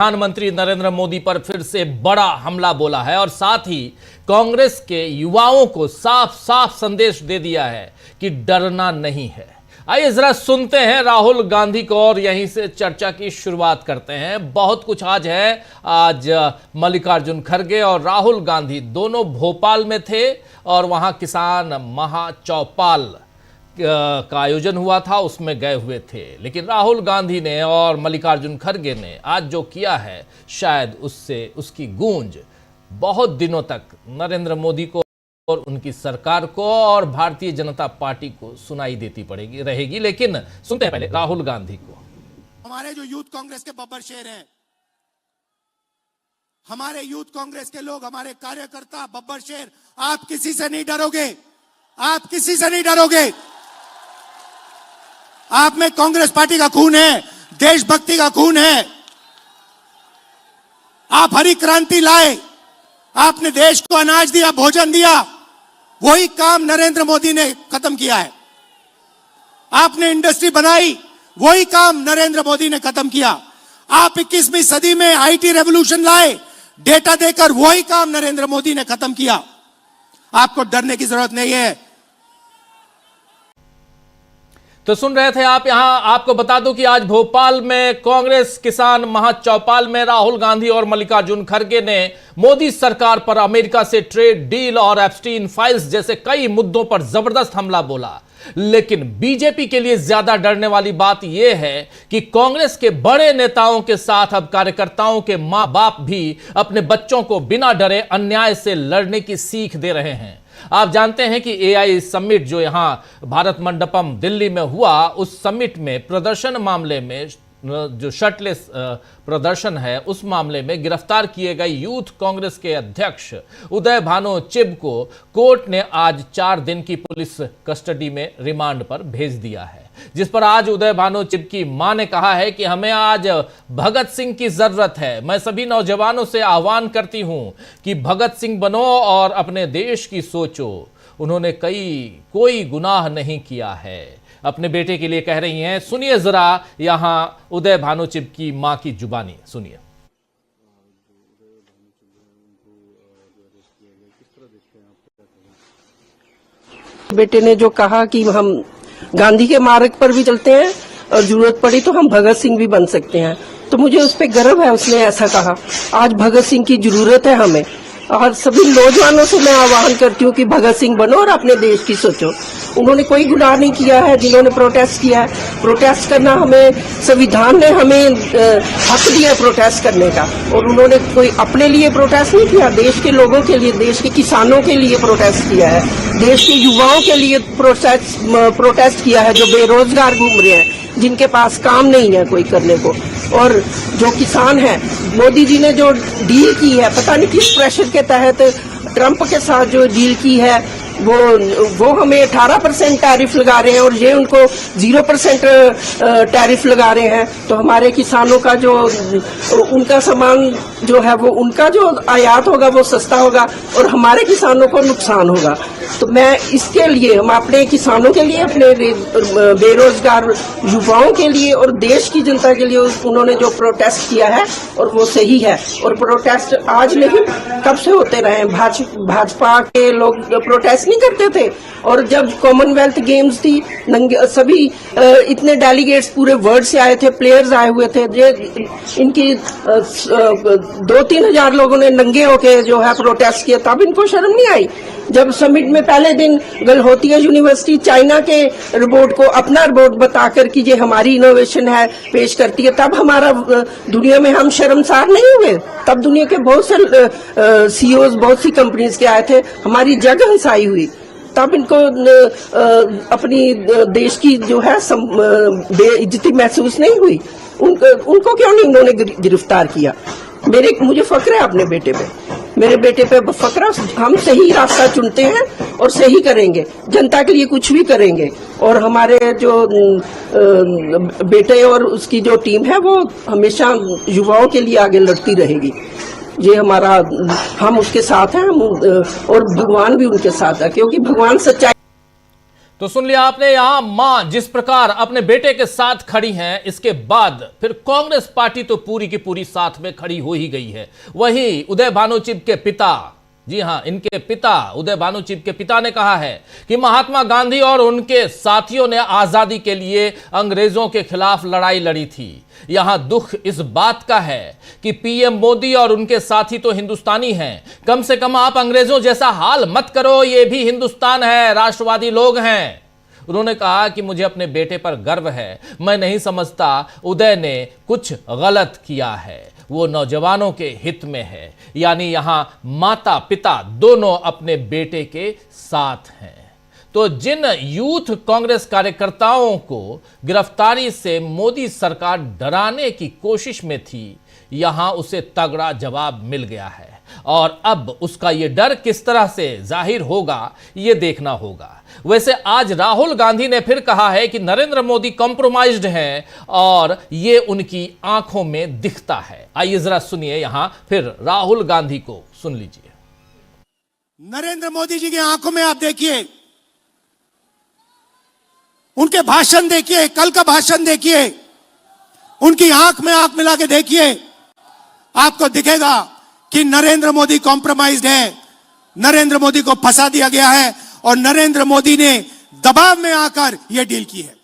प्रधानमंत्री नरेंद्र मोदी पर फिर से बड़ा हमला बोला है और साथ ही कांग्रेस के युवाओं को साफ साफ संदेश दे दिया है कि डरना नहीं है। आइए जरा सुनते हैं राहुल गांधी को और यहीं से चर्चा की शुरुआत करते हैं। बहुत कुछ आज है। आज मल्लिकार्जुन खड़गे और राहुल गांधी दोनों भोपाल में थे और वहां किसान महाचौपाल का आयोजन हुआ था, उसमें गए हुए थे। लेकिन राहुल गांधी ने और मल्लिकार्जुन खड़गे ने आज जो किया है, शायद उससे उसकी गूंज बहुत दिनों तक नरेंद्र मोदी को और उनकी सरकार को और भारतीय जनता पार्टी को सुनाई देती पड़ेगी रहेगी। लेकिन सुनते हैं पहले राहुल गांधी को। हमारे जो यूथ कांग्रेस के बब्बर शेर हैं, हमारे यूथ कांग्रेस के लोग, हमारे कार्यकर्ता बब्बर शेर, आप किसी से नहीं डरोगे, आप किसी से नहीं डरोगे। आप में कांग्रेस पार्टी का खून है, देशभक्ति का खून है। आप हरी क्रांति लाए, आपने देश को अनाज दिया, भोजन दिया, वही काम नरेंद्र मोदी ने खत्म किया है। आपने इंडस्ट्री बनाई, वही काम नरेंद्र मोदी ने खत्म किया। आप 21वीं सदी में आईटी रेवोल्यूशन लाए, डेटा देकर, वही काम नरेंद्र मोदी ने खत्म किया। आपको डरने की जरूरत नहीं है। तो सुन रहे थे आप। यहां आपको बता दूं कि आज भोपाल में कांग्रेस किसान महाचौपाल में राहुल गांधी और मल्लिकार्जुन खड़गे ने मोदी सरकार पर अमेरिका से ट्रेड डील और एप्स्टीन फाइल्स जैसे कई मुद्दों पर जबरदस्त हमला बोला। लेकिन बीजेपी के लिए ज्यादा डरने वाली बात यह है कि कांग्रेस के बड़े नेताओं के साथ अब कार्यकर्ताओं के मां बाप भी अपने बच्चों को बिना डरे अन्याय से लड़ने की सीख दे रहे हैं। आप जानते हैं कि एआई समिट जो यहां भारत मंडपम दिल्ली में हुआ, उस समिट में प्रदर्शन मामले में जो शर्टलेस प्रदर्शन है, उस मामले में गिरफ्तार किए गए यूथ कांग्रेस के अध्यक्ष उदय भानु चिब को कोर्ट ने आज 4 दिन की पुलिस कस्टडी में रिमांड पर भेज दिया है। जिस पर आज उदय भानु चिब की मां ने कहा है कि हमें आज भगत सिंह की जरूरत है। मैं सभी नौजवानों से आह्वान करती हूं कि भगत सिंह बनो और अपने देश की सोचो। उन्होंने कोई गुनाह नहीं किया है, अपने बेटे के लिए कह रही हैं। सुनिए जरा यहां उदय भानु चिब की मां की जुबानी सुनिए। बेटे ने जो कहा कि हम गांधी के मार्ग पर भी चलते हैं और जरूरत पड़ी तो हम भगत सिंह भी बन सकते हैं, तो मुझे उस पर गर्व है। उसने ऐसा कहा। आज भगत सिंह की जरूरत है हमें, और सभी नौजवानों से मैं आह्वान करती हूँ कि भगत सिंह बनो और अपने देश की सोचो। उन्होंने कोई गुनाह नहीं किया है जिन्होंने प्रोटेस्ट किया है। प्रोटेस्ट करना हमें, संविधान ने हमें हक दिया प्रोटेस्ट करने का, और उन्होंने कोई अपने लिए प्रोटेस्ट नहीं किया, देश के लोगों के लिए, देश के किसानों के लिए प्रोटेस्ट किया है, देश के युवाओं के लिए प्रोटेस्ट किया है जो बेरोजगार घूम रहे हैं, जिनके पास काम नहीं है कोई करने को। और जो किसान है, मोदी जी ने जो डील की है, पता नहीं किस प्रेशर के तहत ट्रंप के साथ जो डील की है, वो हमें 18% टैरिफ लगा रहे हैं और ये उनको 0% टैरिफ लगा रहे हैं। तो हमारे किसानों का जो उनका सामान जो है, वो उनका जो आयात होगा वो सस्ता होगा और हमारे किसानों को नुकसान होगा। तो मैं इसके लिए, हम अपने किसानों के लिए, अपने बेरोजगार युवाओं के लिए और देश की जनता के लिए उन्होंने जो प्रोटेस्ट किया है और वो सही है। और प्रोटेस्ट आज नहीं, कब से होते रहे। भाजपा के लोग प्रोटेस्ट नहीं करते थे, और जब कॉमनवेल्थ गेम्स थी, सभी इतने डेलीगेट्स पूरे वर्ल्ड से आए थे, प्लेयर्स आए हुए थे, इनकी 2-3 हजार लोगों ने नंगे होके जो है प्रोटेस्ट किया, तब इनको शर्म नहीं आई। जब समिट में पहले दिन गलहोतिया यूनिवर्सिटी चाइना के रिपोर्ट को अपना रिपोर्ट बताकर कि ये हमारी इनोवेशन है पेश करती है, तब हमारा दुनिया में हम शर्मसार नहीं हुए। तब दुनिया के बहुत से सीईओज बहुत सी कंपनीज के आए थे, हमारी जगह हंसाई हुई। तब इनको अपनी देश की जो है बेइज्जती महसूस नहीं हुई। उनको क्यों नहीं उन्होंने गिरफ्तार किया। मुझे फक्र है अपने बेटे पे, मेरे बेटे पे फक्र। हम सही रास्ता चुनते हैं और सही करेंगे, जनता के लिए कुछ भी करेंगे। और हमारे जो बेटे और उसकी जो टीम है, वो हमेशा युवाओं के लिए आगे लड़ती रहेगी। ये हमारा, हम उसके साथ हैं, और भगवान भी उनके साथ है, क्योंकि भगवान सच्चाई। तो सुन लिया आपने, यहां मां जिस प्रकार अपने बेटे के साथ खड़ी हैं, इसके बाद फिर कांग्रेस पार्टी तो पूरी की पूरी साथ में खड़ी हो ही गई है। वहीं उदय भानु चिब के पिता, जी हां, इनके पिता उदय भानु चिब के पिता ने कहा है कि महात्मा गांधी और उनके साथियों ने आजादी के लिए अंग्रेजों के खिलाफ लड़ाई लड़ी थी। यहां दुख इस बात का है कि पीएम मोदी और उनके साथी तो हिंदुस्तानी हैं, कम से कम आप अंग्रेजों जैसा हाल मत करो, ये भी हिंदुस्तान है, राष्ट्रवादी लोग हैं। उन्होंने कहा कि मुझे अपने बेटे पर गर्व है, मैं नहीं समझता उदय ने कुछ गलत किया है, वो नौजवानों के हित में है। यानी यहां माता पिता दोनों अपने बेटे के साथ हैं। तो जिन यूथ कांग्रेस कार्यकर्ताओं को गिरफ्तारी से मोदी सरकार डराने की कोशिश में थी, यहां उसे तगड़ा जवाब मिल गया है और अब उसका यह डर किस तरह से जाहिर होगा, यह देखना होगा। वैसे आज राहुल गांधी ने फिर कहा है कि नरेंद्र मोदी कॉम्प्रोमाइज्ड हैं और यह उनकी आंखों में दिखता है। आइए जरा सुनिए, यहां फिर राहुल गांधी को सुन लीजिए। नरेंद्र मोदी जी की आंखों में आप देखिए, उनके भाषण देखिए, कल का भाषण देखिए, उनकी आंख में आंख मिला के देखिए, आपको दिखेगा कि नरेंद्र मोदी कॉम्प्रोमाइज्ड है, नरेंद्र मोदी को फंसा दिया गया है और नरेंद्र मोदी ने दबाव में आकर यह डील की है।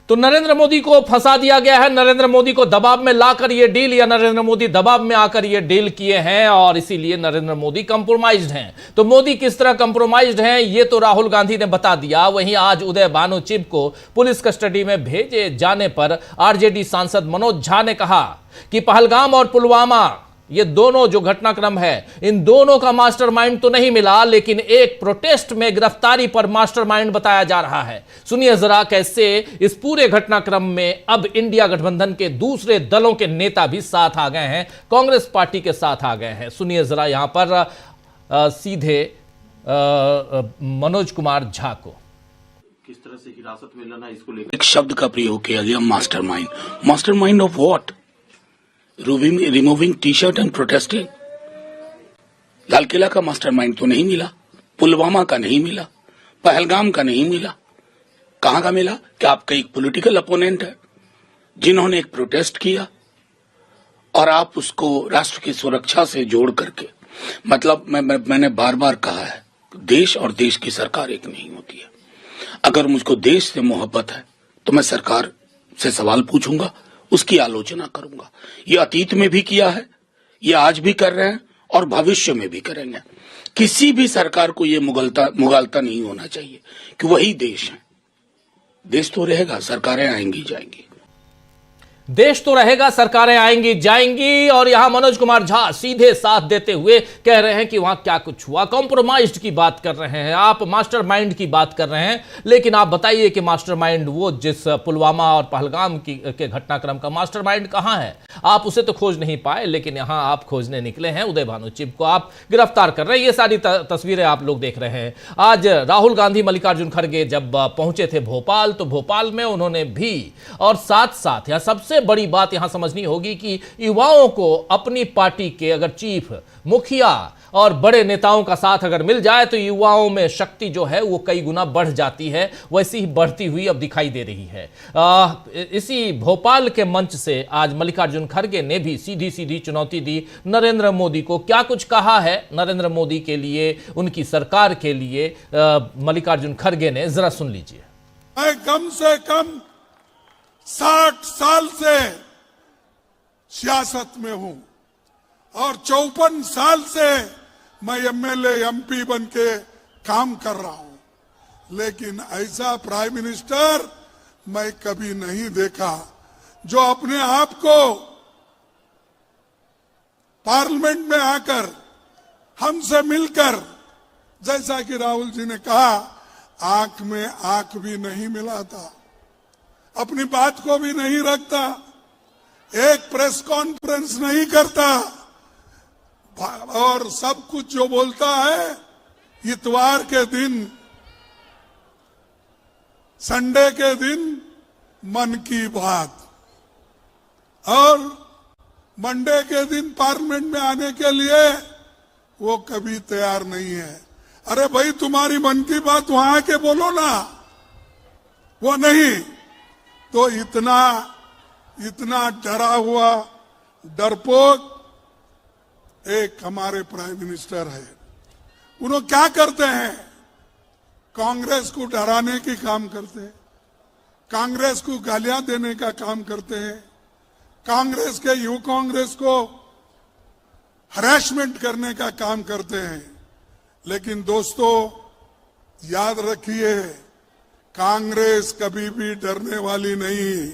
तो नरेंद्र मोदी को फंसा दिया गया है, नरेंद्र मोदी को दबाव में लाकर यह डील, या नरेंद्र मोदी दबाव में आकर यह डील किए हैं और इसीलिए नरेंद्र मोदी कंप्रोमाइज्ड हैं। तो मोदी किस तरह कंप्रोमाइज्ड हैं, यह तो राहुल गांधी ने बता दिया। वहीं आज उदय भानु चिब को पुलिस कस्टडी में भेजे जाने पर आरजेडी सांसद मनोज झा ने कहा कि पहलगाम और पुलवामा, ये दोनों जो घटनाक्रम है, इन दोनों का मास्टरमाइंड तो नहीं मिला, लेकिन एक प्रोटेस्ट में गिरफ्तारी पर मास्टरमाइंड बताया जा रहा है। सुनिए जरा कैसे इस पूरे घटनाक्रम में अब इंडिया गठबंधन के दूसरे दलों के नेता भी साथ आ गए हैं, कांग्रेस पार्टी के साथ आ गए हैं। सुनिए जरा यहां पर सीधे मनोज कुमार झा को किस तरह से हिरासत में लेना, इसको लेकर एक शब्द का प्रयोग किया गया, mastermind. Mastermind of what? Removing T shirt and protesting. Lal Qila का मास्टरमाइंड तो नहीं मिला, पुलवामा का नहीं मिला, पहलगाम का नहीं मिला। कहां का मिला? कि आपका एक पॉलिटिकल अपोनेंट है जिन्होंने एक प्रोटेस्ट किया और आप उसको राष्ट्र की सुरक्षा से जोड़ करके, मतलब मैंने बार बार कहा है, देश और देश की सरकार एक नहीं होती है। अगर मुझको देश से मोहब्बत है तो मैं सरकार से सवाल पूछूंगा, उसकी आलोचना करूंगा। ये अतीत में भी किया है, ये आज भी कर रहे हैं और भविष्य में भी करेंगे। किसी भी सरकार को ये मुगालता नहीं होना चाहिए कि वही देश है। देश तो रहेगा, सरकारें आएंगी जाएंगी। देश तो रहेगा, सरकारें आएंगी जाएंगी। और यहां मनोज कुमार झा सीधे साथ देते हुए कह रहे हैं कि वहां क्या कुछ हुआ, कॉम्प्रोमाइज्ड की बात कर रहे हैं आप, मास्टरमाइंड की बात कर रहे हैं। लेकिन आप बताइए कि मास्टरमाइंड वो जिस पुलवामा और पहलगाम के घटनाक्रम का मास्टरमाइंड कहां है? आप उसे तो खोज नहीं पाए, लेकिन यहां आप खोजने निकले हैं। उदय भानु चिब को आप गिरफ्तार कर रहे हैं। ये सारी तस्वीरें आप लोग देख रहे हैं। आज राहुल गांधी मल्लिकार्जुन खड़गे जब पहुंचे थे भोपाल, तो भोपाल में उन्होंने भी, और साथ साथ यहां सबसे बड़ी बात यहां समझनी होगी कि युवाओं को अपनी पार्टी के अगर चीफ, मुखिया और बड़े नेताओं का साथ अगर मिल जाए तो युवाओं में शक्ति जो है वो कई गुना बढ़ जाती है। वैसी ही बढ़ती हुई अब दिखाई दे रही है। इसी भोपाल के मंच से आज मल्लिकार्जुन खड़गे ने भी सीधी सीधी चुनौती दी नरेंद्र मोदी को। क्या कुछ कहा है नरेंद्र मोदी के लिए, उनकी सरकार के लिए मल्लिकार्जुन खड़गे ने, जरा सुन लीजिए। मैं कम से कम 60 साल से सियासत में हूं और 54 साल से मैं एमएलए एमपी बन के काम कर रहा हूं, लेकिन ऐसा प्राइम मिनिस्टर मैं कभी नहीं देखा जो अपने आप को पार्लियामेंट में आकर हमसे मिलकर, जैसा कि राहुल जी ने कहा, आंख में आंख भी नहीं मिलाता, अपनी बात को भी नहीं रखता, एक प्रेस कॉन्फ्रेंस नहीं करता और सब कुछ जो बोलता है इतवार के दिन, संडे के दिन मन की बात, और मंडे के दिन पार्लियामेंट में आने के लिए वो कभी तैयार नहीं है। अरे भाई तुम्हारी मन की बात वहां आके बोलो ना, वो नहीं तो इतना डरा हुआ डरपोक एक हमारे प्राइम मिनिस्टर है। उन्होंने क्या करते हैं, कांग्रेस को डराने की काम करते हैं, कांग्रेस को गालियां देने का काम करते हैं, कांग्रेस के युवा कांग्रेस को हरासमेंट करने का काम करते हैं। लेकिन दोस्तों याद रखिए, कांग्रेस कभी भी डरने वाली नहीं।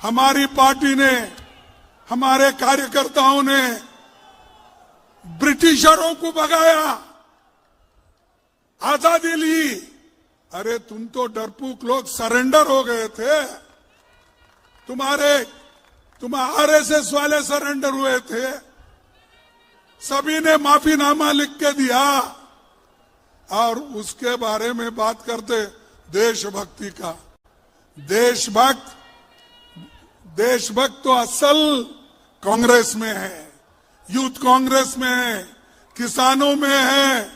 हमारी पार्टी ने, हमारे कार्यकर्ताओं ने ब्रिटिशरों को भगाया, आजादी ली। अरे तुम तो डरपोक लोग सरेंडर हो गए थे, तुम आरएसएस वाले सरेंडर हुए थे, सभी ने माफीनामा लिख के दिया और उसके बारे में बात करते देशभक्ति का। देशभक्त तो असल कांग्रेस में है, यूथ कांग्रेस में है, किसानों में है,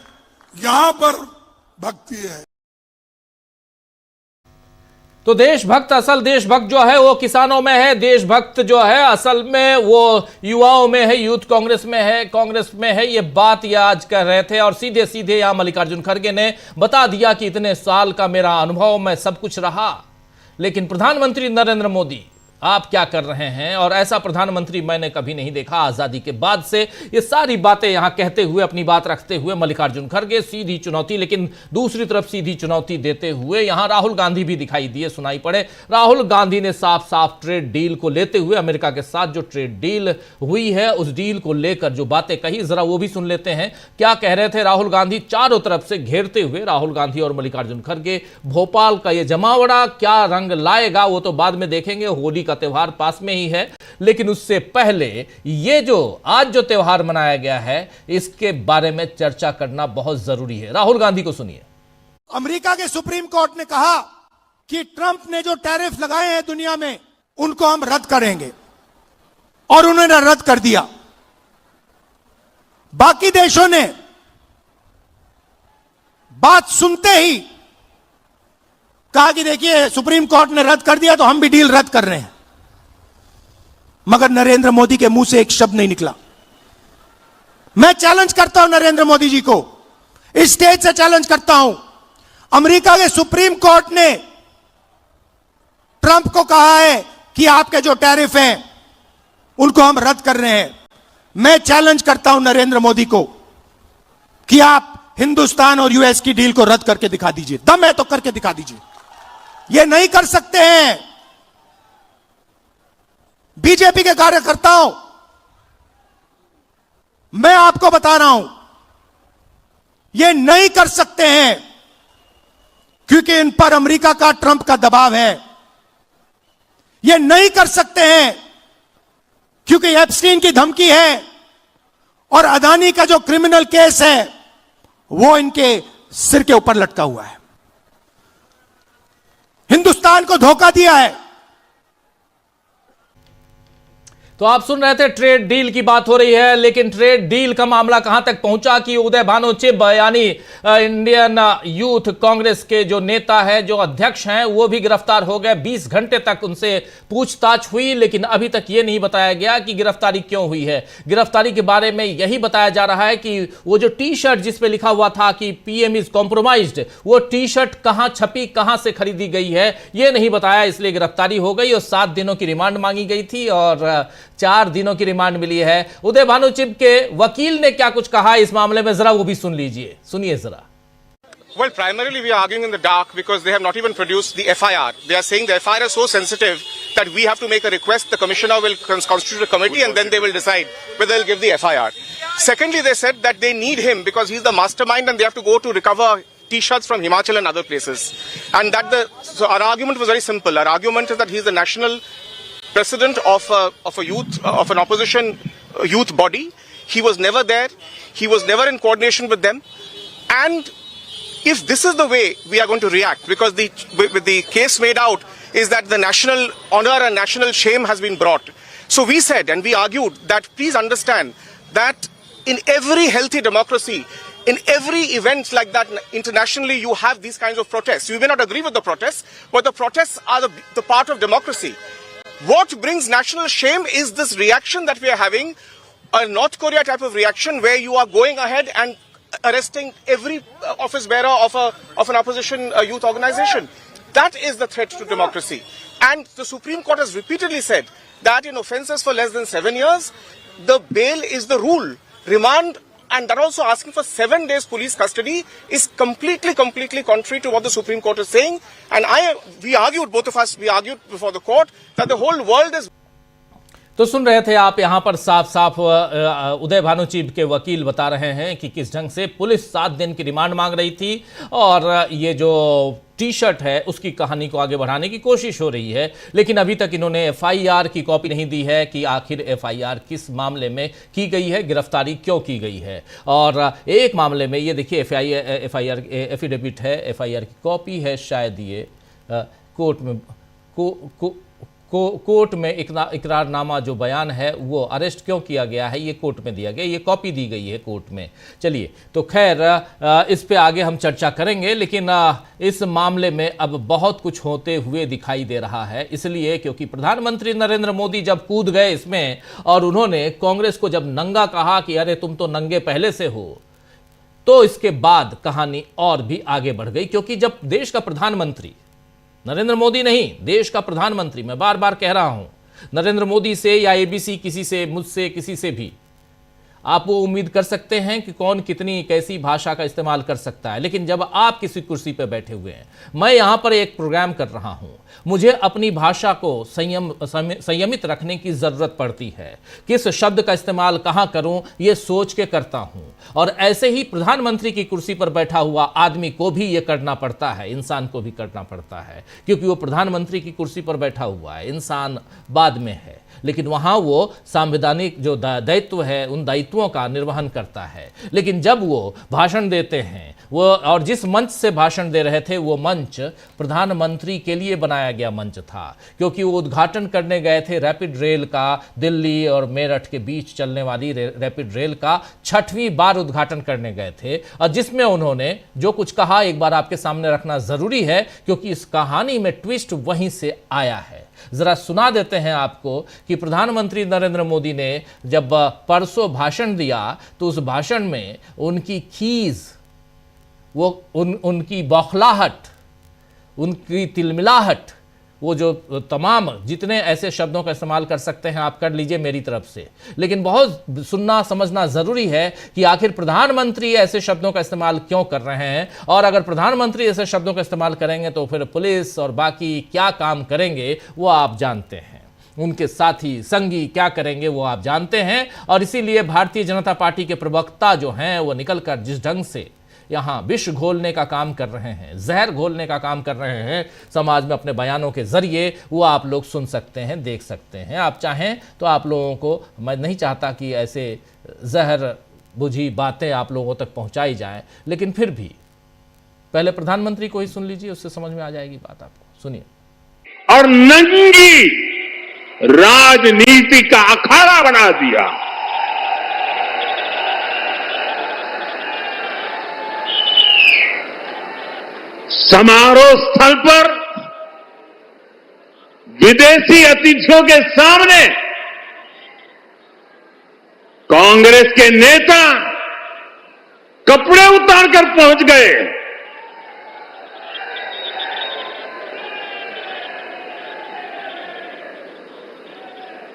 यहां पर भक्ति है। तो देशभक्त, असल देशभक्त जो है वो किसानों में है, देशभक्त जो है असल में वो युवाओं में है, यूथ कांग्रेस में है, कांग्रेस में है। ये बात ये आज कर रहे थे और सीधे सीधे यहां मल्लिकार्जुन खड़गे ने बता दिया कि इतने साल का मेरा अनुभव में सब कुछ रहा। लेकिन प्रधानमंत्री नरेंद्र मोदी आप क्या कर रहे हैं, और ऐसा प्रधानमंत्री मैंने कभी नहीं देखा आजादी के बाद से। ये सारी बातें यहां कहते हुए, अपनी बात रखते हुए मल्लिकार्जुन खड़गे सीधी चुनौती, लेकिन दूसरी तरफ सीधी चुनौती देते हुए यहां राहुल गांधी भी दिखाई दिए, सुनाई पड़े। राहुल गांधी ने साफ साफ ट्रेड डील को लेते हुए, अमेरिका के साथ जो ट्रेड डील हुई है उस डील को लेकर जो बातें कही, जरा वो भी सुन लेते हैं। क्या कह रहे थे राहुल गांधी, चारों तरफ से घेरते हुए राहुल गांधी और मल्लिकार्जुन खड़गे। भोपाल का ये जमावड़ा क्या रंग लाएगा वो तो बाद में देखेंगे, होली का त्योहार पास में ही है। लेकिन उससे पहले ये जो आज जो त्योहार मनाया गया है इसके बारे में चर्चा करना बहुत जरूरी है। राहुल गांधी को सुनिए। अमेरिका के सुप्रीम कोर्ट ने कहा कि ट्रंप ने जो टैरिफ लगाए हैं दुनिया में उनको हम रद्द करेंगे, और उन्होंने रद्द कर दिया। बाकी देशों ने बात सुनते ही कहा कि देखिए सुप्रीम कोर्ट ने रद्द कर दिया तो हम भी डील रद्द कर रहे हैं। मगर नरेंद्र मोदी के मुंह से एक शब्द नहीं निकला। मैं चैलेंज करता हूं नरेंद्र मोदी जी को, इस स्टेज से चैलेंज करता हूं। अमेरिका के सुप्रीम कोर्ट ने ट्रंप को कहा है कि आपके जो टैरिफ हैं उनको हम रद्द कर रहे हैं। मैं चैलेंज करता हूं नरेंद्र मोदी को कि आप हिंदुस्तान और यूएस की डील को रद्द करके दिखा दीजिए। दम है तो करके दिखा दीजिए। ये नहीं कर सकते हैं। बीजेपी के कार्यकर्ताओं, मैं आपको बता रहा हूं, ये नहीं कर सकते हैं क्योंकि इन पर अमेरिका का, ट्रंप का दबाव है। ये नहीं कर सकते हैं क्योंकि एप्स्टीन की धमकी है और अदानी का जो क्रिमिनल केस है वो इनके सिर के ऊपर लटका हुआ है। हिंदुस्तान को धोखा दिया है। तो आप सुन रहे थे ट्रेड डील की बात हो रही है, लेकिन ट्रेड डील का मामला कहां तक पहुंचा कि उदय भानु चिब यानी इंडियन यूथ कांग्रेस के जो नेता है, जो अध्यक्ष हैं, वो भी गिरफ्तार हो गए। 20 घंटे तक उनसे पूछताछ हुई, लेकिन अभी तक ये नहीं बताया गया कि गिरफ्तारी क्यों हुई है। गिरफ्तारी के बारे में यही बताया जा रहा है कि वो जो टी शर्ट जिसपे लिखा हुआ था कि पीएम इज कॉम्प्रोमाइज्ड, वो टी शर्ट कहां छपी, कहां से खरीदी गई है, ये नहीं बताया, इसलिए गिरफ्तारी हो गई और 7 दिनों की रिमांड मांगी गई थी और 4 दिनों की रिमांड मिली है। उदय भानु चिब के वकील ने क्या कुछ कहा इस मामले में, जरा वो भी सुन लीजिए, सुनिए जरा। Well, primarily we are arguing in the dark because they have not even produced the FIR. They are saying the FIR is so sensitive that we have to make a request. The commissioner will constitute a committee and then they will decide whether they'll give the FIR. Secondly, they said that they need him because he's the mastermind and they have to go to recover T-shirts from Himachal and other places. And so our argument was very simple. Our argument is that he's the national president of an opposition youth body. He was never there. He was never in coordination with them. And if this is the way we are going to react, because with the case made out is that the national honor and national shame has been brought. So we said and we argued that please understand that in every healthy democracy, in every event like that internationally, you have these kinds of protests. You may not agree with the protests, but the protests are the part of democracy. What brings national shame is this reaction that we are having, a North Korea type of reaction where you are going ahead and arresting every office bearer of an opposition youth organization. That is the threat to democracy. And the Supreme Court has repeatedly said that in offences for less than 7 years, the bail is the rule. Remand, and that also asking for 7 days police custody, is completely contrary to what the Supreme Court is saying. And we argued, both of us, we argued before the court that the whole world is. तो सुन रहे थे आप, यहां पर साफ साफ उदय Bhanu chief के वकील बता रहे हैं कि किस ढंग से पुलिस 7 दिन की रिमांड मांग रही थी और ये जो टी शर्ट है उसकी कहानी को आगे बढ़ाने की कोशिश हो रही है। लेकिन अभी तक इन्होंने एफआईआर की कॉपी नहीं दी है कि आखिर एफआईआर किस मामले में की गई है, गिरफ्तारी क्यों की गई है। और एक मामले में ये देखिए एफआईआर एफिडेविट है, एफआईआर की कॉपी है, शायद ये कोर्ट में इकरारनामा जो बयान है वो अरेस्ट क्यों किया गया है ये कोर्ट में दिया गया, ये कॉपी दी गई है कोर्ट में। चलिए, तो खैर इस पे आगे हम चर्चा करेंगे, लेकिन इस मामले में अब बहुत कुछ होते हुए दिखाई दे रहा है। इसलिए क्योंकि प्रधानमंत्री नरेंद्र मोदी जब कूद गए इसमें और उन्होंने कांग्रेस को जब नंगा कहा कि अरे तुम तो नंगे पहले से हो, तो इसके बाद कहानी और भी आगे बढ़ गई। क्योंकि जब देश का प्रधानमंत्री, नरेंद्र मोदी नहीं, देश का प्रधानमंत्री, मैं बार बार कह रहा हूं, नरेंद्र मोदी से या एबीसी किसी से, मुझसे, किसी से भी आप वो उम्मीद कर सकते हैं कि कौन कितनी कैसी भाषा का इस्तेमाल कर सकता है। लेकिन जब आप किसी कुर्सी पर बैठे हुए हैं, मैं यहां पर एक प्रोग्राम कर रहा हूं, मुझे अपनी भाषा को संयमित रखने की जरूरत पड़ती है। किस शब्द का इस्तेमाल कहां करूं ये सोच के करता हूं। और ऐसे ही प्रधानमंत्री की कुर्सी पर बैठा हुआ आदमी को भी ये करना पड़ता है, इंसान को भी करना पड़ता है, क्योंकि वो प्रधानमंत्री की कुर्सी पर बैठा हुआ है, इंसान बाद में है, लेकिन वहां वो संवैधानिक जो दायित्व है उन दायित्वों का निर्वहन करता है। लेकिन जब वो भाषण देते हैं, वो और जिस मंच से भाषण दे रहे थे वो मंच प्रधानमंत्री के लिए बनाया गया मंच था, क्योंकि वो उद्घाटन करने गए थे रैपिड रेल का, दिल्ली और मेरठ के बीच चलने वाली रैपिड रेल का 6वीं बार उद्घाटन करने गए थे। और जिसमें उन्होंने जो कुछ कहा एक बार आपके सामने रखना जरूरी है, क्योंकि इस कहानी में ट्विस्ट वहीं से आया है। जरा सुना देते हैं आपको कि प्रधानमंत्री नरेंद्र मोदी ने जब परसों भाषण दिया तो उस भाषण में उनकी खीज, वो उनकी बौखलाहट, उनकी तिलमिलाहट, वो जो तमाम जितने ऐसे शब्दों का इस्तेमाल कर सकते हैं आप कर लीजिए मेरी तरफ से, लेकिन बहुत सुनना समझना जरूरी है कि आखिर प्रधानमंत्री ऐसे शब्दों का इस्तेमाल क्यों कर रहे हैं। और अगर प्रधानमंत्री ऐसे शब्दों का इस्तेमाल करेंगे तो फिर पुलिस और बाकी क्या काम करेंगे वो आप जानते हैं, उनके साथी संगी क्या करेंगे वो आप जानते हैं। और इसीलिए भारतीय जनता पार्टी के प्रवक्ता जो हैं वो निकलकर जिस ढंग से यहां विष घोलने का काम कर रहे हैं, जहर घोलने का काम कर रहे हैं समाज में अपने बयानों के जरिए, वो आप लोग सुन सकते हैं, देख सकते हैं। आप चाहें तो आप लोगों को, मैं नहीं चाहता कि ऐसे जहर बुझी बातें आप लोगों तक पहुंचाई जाएं, लेकिन फिर भी पहले प्रधानमंत्री को ही सुन लीजिए, उससे समझ में आ जाएगी बात आपको। सुनिए। और नंगी राजनीति का अखाड़ा बना दिया। समारोह स्थल पर विदेशी अतिथियों के सामने कांग्रेस के नेता कपड़े उतारकर पहुंच गए।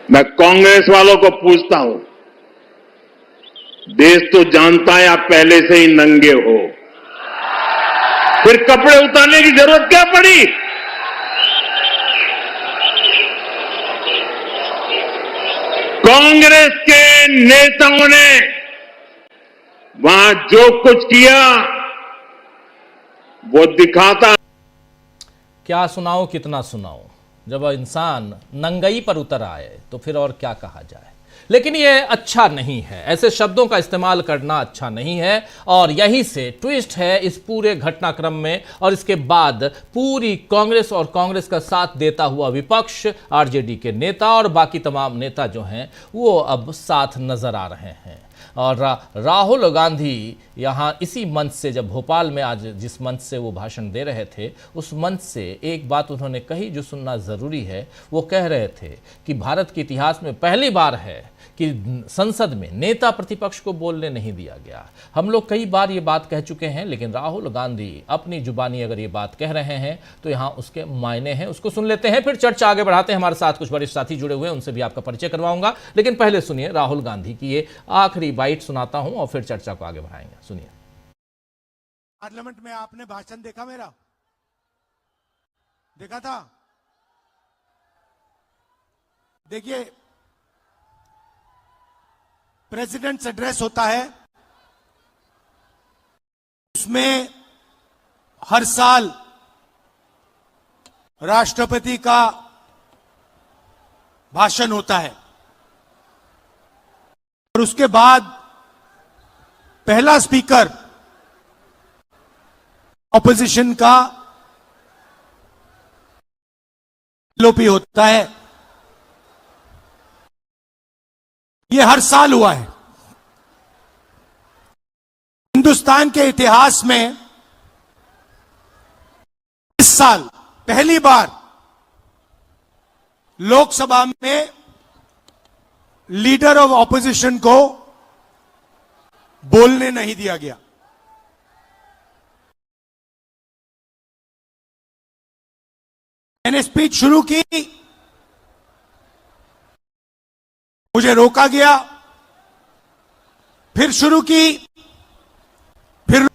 मैं कांग्रेस वालों को पूछता हूं, देश तो जानता है आप पहले से ही नंगे हो, फिर कपड़े उतारने की जरूरत क्या पड़ी? कांग्रेस के नेताओं ने वहां जो कुछ किया वो दिखाता। क्या सुनाऊं, कितना सुनाऊं, जब इंसान नंगई पर उतर आए तो फिर और क्या कहा जाए। लेकिन ये अच्छा नहीं है, ऐसे शब्दों का इस्तेमाल करना अच्छा नहीं है। और यही से ट्विस्ट है इस पूरे घटनाक्रम में। और इसके बाद पूरी कांग्रेस और कांग्रेस का साथ देता हुआ विपक्ष, आरजेडी के नेता और बाकी तमाम नेता जो हैं वो अब साथ नजर आ रहे हैं। और राहुल गांधी यहाँ इसी मंच से, जब भोपाल में आज जिस मंच से वो भाषण दे रहे थे, उस मंच से एक बात उन्होंने कही जो सुनना ज़रूरी है। वो कह रहे थे कि भारत के इतिहास में पहली बार है कि संसद में नेता प्रतिपक्ष को बोलने नहीं दिया गया। हम लोग कई बार ये बात कह चुके हैं, लेकिन राहुल गांधी अपनी जुबानी अगर ये बात कह रहे हैं तो यहाँ उसके मायने हैं। उसको सुन लेते हैं, फिर चर्चा आगे बढ़ाते हैं। हमारे साथ कुछ वरिष्ठ साथी जुड़े हुए हैं, उनसे भी आपका परिचय करवाऊंगा, लेकिन पहले सुनिए राहुल गांधी की ये आखिरी बाइट सुनाता हूं और फिर चर्चा को आगे बढ़ाएंगे। सुनिए। पार्लियामेंट में आपने भाषण देखा मेरा? देखा था? देखिए, प्रेसिडेंट्स एड्रेस होता है, उसमें हर साल राष्ट्रपति का भाषण होता है और उसके बाद पहला स्पीकर ऑपोजिशन का एलओपी होता है। ये हर साल हुआ है। हिंदुस्तान के इतिहास में इस साल पहली बार लोकसभा में लीडर ऑफ ऑपोजिशन को बोलने नहीं दिया गया। मैंने स्पीच शुरू की, मुझे रोका गया, फिर शुरू की, फिर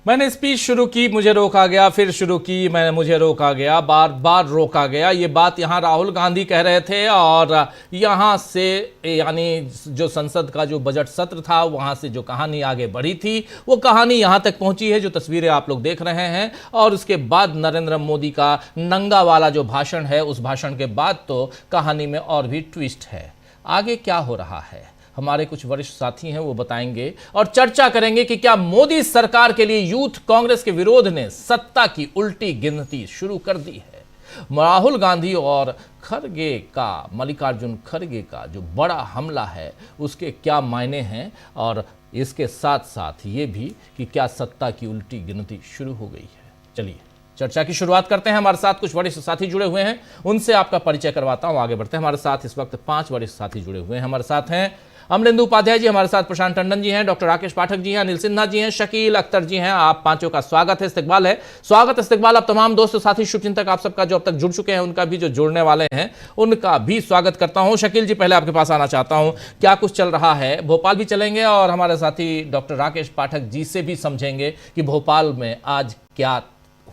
मैंने स्पीच शुरू की, मुझे रोका गया, फिर शुरू की, मुझे रोका गया, बार बार रोका गया। ये बात यहाँ राहुल गांधी कह रहे थे और यहाँ से यानी जो संसद का जो बजट सत्र था वहाँ से जो कहानी आगे बढ़ी थी वो कहानी यहाँ तक पहुँची है जो तस्वीरें आप लोग देख रहे हैं। और उसके बाद नरेंद्र मोदी का नंगा वाला जो भाषण है, उस भाषण के बाद तो कहानी में और भी ट्विस्ट है। आगे क्या हो रहा है हमारे कुछ वरिष्ठ साथी हैं वो बताएंगे और चर्चा करेंगे कि क्या मोदी सरकार के लिए यूथ कांग्रेस के विरोध ने सत्ता की उल्टी गिनती शुरू कर दी है। राहुल गांधी और खरगे का, मल्लिकार्जुन खरगे का जो बड़ा हमला है उसके क्या मायने हैं, और इसके साथ साथ ये भी कि क्या सत्ता की उल्टी गिनती शुरू हो गई है। चलिए चर्चा की शुरुआत करते हैं। हमारे साथ कुछ वरिष्ठ साथी जुड़े हुए हैं, उनसे आपका परिचय करवाता हूं, आगे बढ़ते हैं। हमारे साथ इस वक्त 5 वरिष्ठ साथी जुड़े हुए हैं। हमारे साथ हैं अमलेंदु उपाध्याय जी, हमारे साथ प्रशांत टंडन जी हैं, डॉक्टर राकेश पाठक जी हैं, अनिल सिन्हा जी हैं, शकील अख्तर जी हैं। आप पांचों का स्वागत है, इस्तकबाल है। स्वागत इस्तकबाल आप तमाम दोस्त साथी शुभचिंतक आप सबका जो अब तक जुड़ चुके हैं, उनका भी जो जुड़ने वाले हैं उनका भी स्वागत करता हूं। शकील जी, पहले आपके पास आना चाहता हूं, क्या कुछ चल रहा है? भोपाल भी चलेंगे और हमारे साथी डॉक्टर राकेश पाठक जी से भी समझेंगे कि भोपाल में आज क्या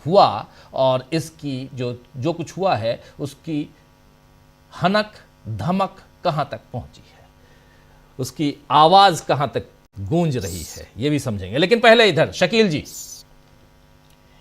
हुआ और इसकी जो कुछ हुआ है उसकी हनक धमक कहां तक पहुंची है, उसकी आवाज कहां तक गूंज रही है, यह भी समझेंगे। लेकिन पहले इधर शकील जी,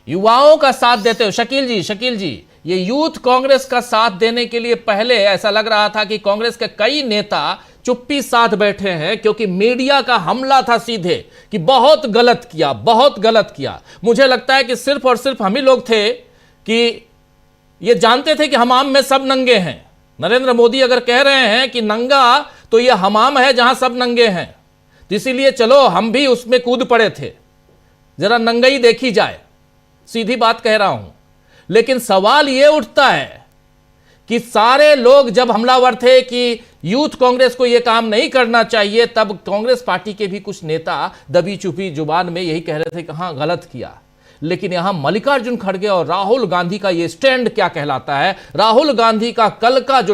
युवाओं का साथ देते हो। शकील जी, ये यूथ कांग्रेस का साथ देने के लिए पहले ऐसा लग रहा था कि कांग्रेस के कई नेता चुप्पी साथ बैठे हैं क्योंकि मीडिया का हमला था सीधे कि बहुत गलत किया। मुझे लगता है कि सिर्फ और सिर्फ हम ही लोग थे कि ये जानते थे कि हमाम में सब नंगे हैं। नरेंद्र मोदी अगर कह रहे हैं कि नंगा, तो ये हमाम है जहां सब नंगे हैं, तो इसीलिए चलो हम भी उसमें कूद पड़े थे, जरा नंगाई देखी जाए। सीधी बात कह रहा हूं। लेकिन सवाल यह उठता है कि सारे लोग जब हमलावर थे कि यूथ कांग्रेस को यह काम नहीं करना चाहिए, तब कांग्रेस पार्टी के भी कुछ नेता दबी चुपी जुबान में यही कह रहे थे कि हां गलत किया। लेकिन यहां मल्लिकार्जुन खड़गे और राहुल गांधी का यह स्टैंड क्या कहलाता है? राहुल गांधी का कल का जो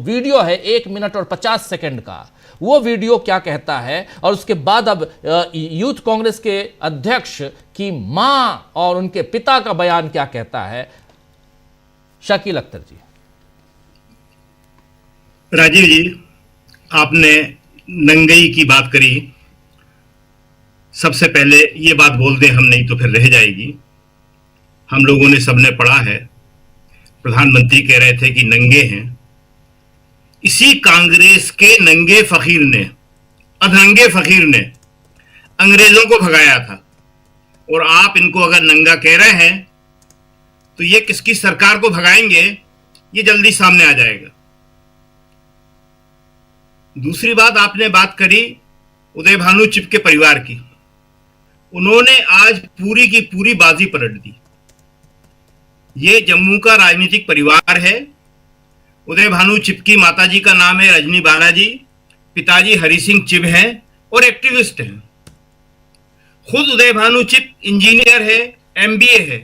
वीडियो है 1 मिनट और 50 सेकंड का, वो वीडियो क्या कहता है? और उसके बाद अब यूथ कांग्रेस के अध्यक्ष की मां और उनके पिता का बयान क्या कहता है? शकील अख्तर जी। राजीव जी, आपने नंगई की बात करी। सबसे पहले ये बात बोल दें हम, नहीं तो फिर रह जाएगी। हम लोगों ने सबने पढ़ा है, प्रधानमंत्री कह रहे थे कि नंगे हैं। इसी कांग्रेस के नंगे फकीर ने, अधनंगे फकीर ने अंग्रेजों को भगाया था। और आप इनको अगर नंगा कह रहे हैं तो ये किसकी सरकार को भगाएंगे, ये जल्दी सामने आ जाएगा। दूसरी बात, आपने बात करी उदय भानु चिप के परिवार की। उन्होंने आज पूरी की पूरी बाजी पलट दी। ये जम्मू का राजनीतिक परिवार है। उदय भानु चिप की माताजी का नाम है रजनी बालाजी, पिताजी हरि सिंह चिब हैं और एक्टिविस्ट हैं। खुद उदय भानु चिप इंजीनियर है, एमबीए है।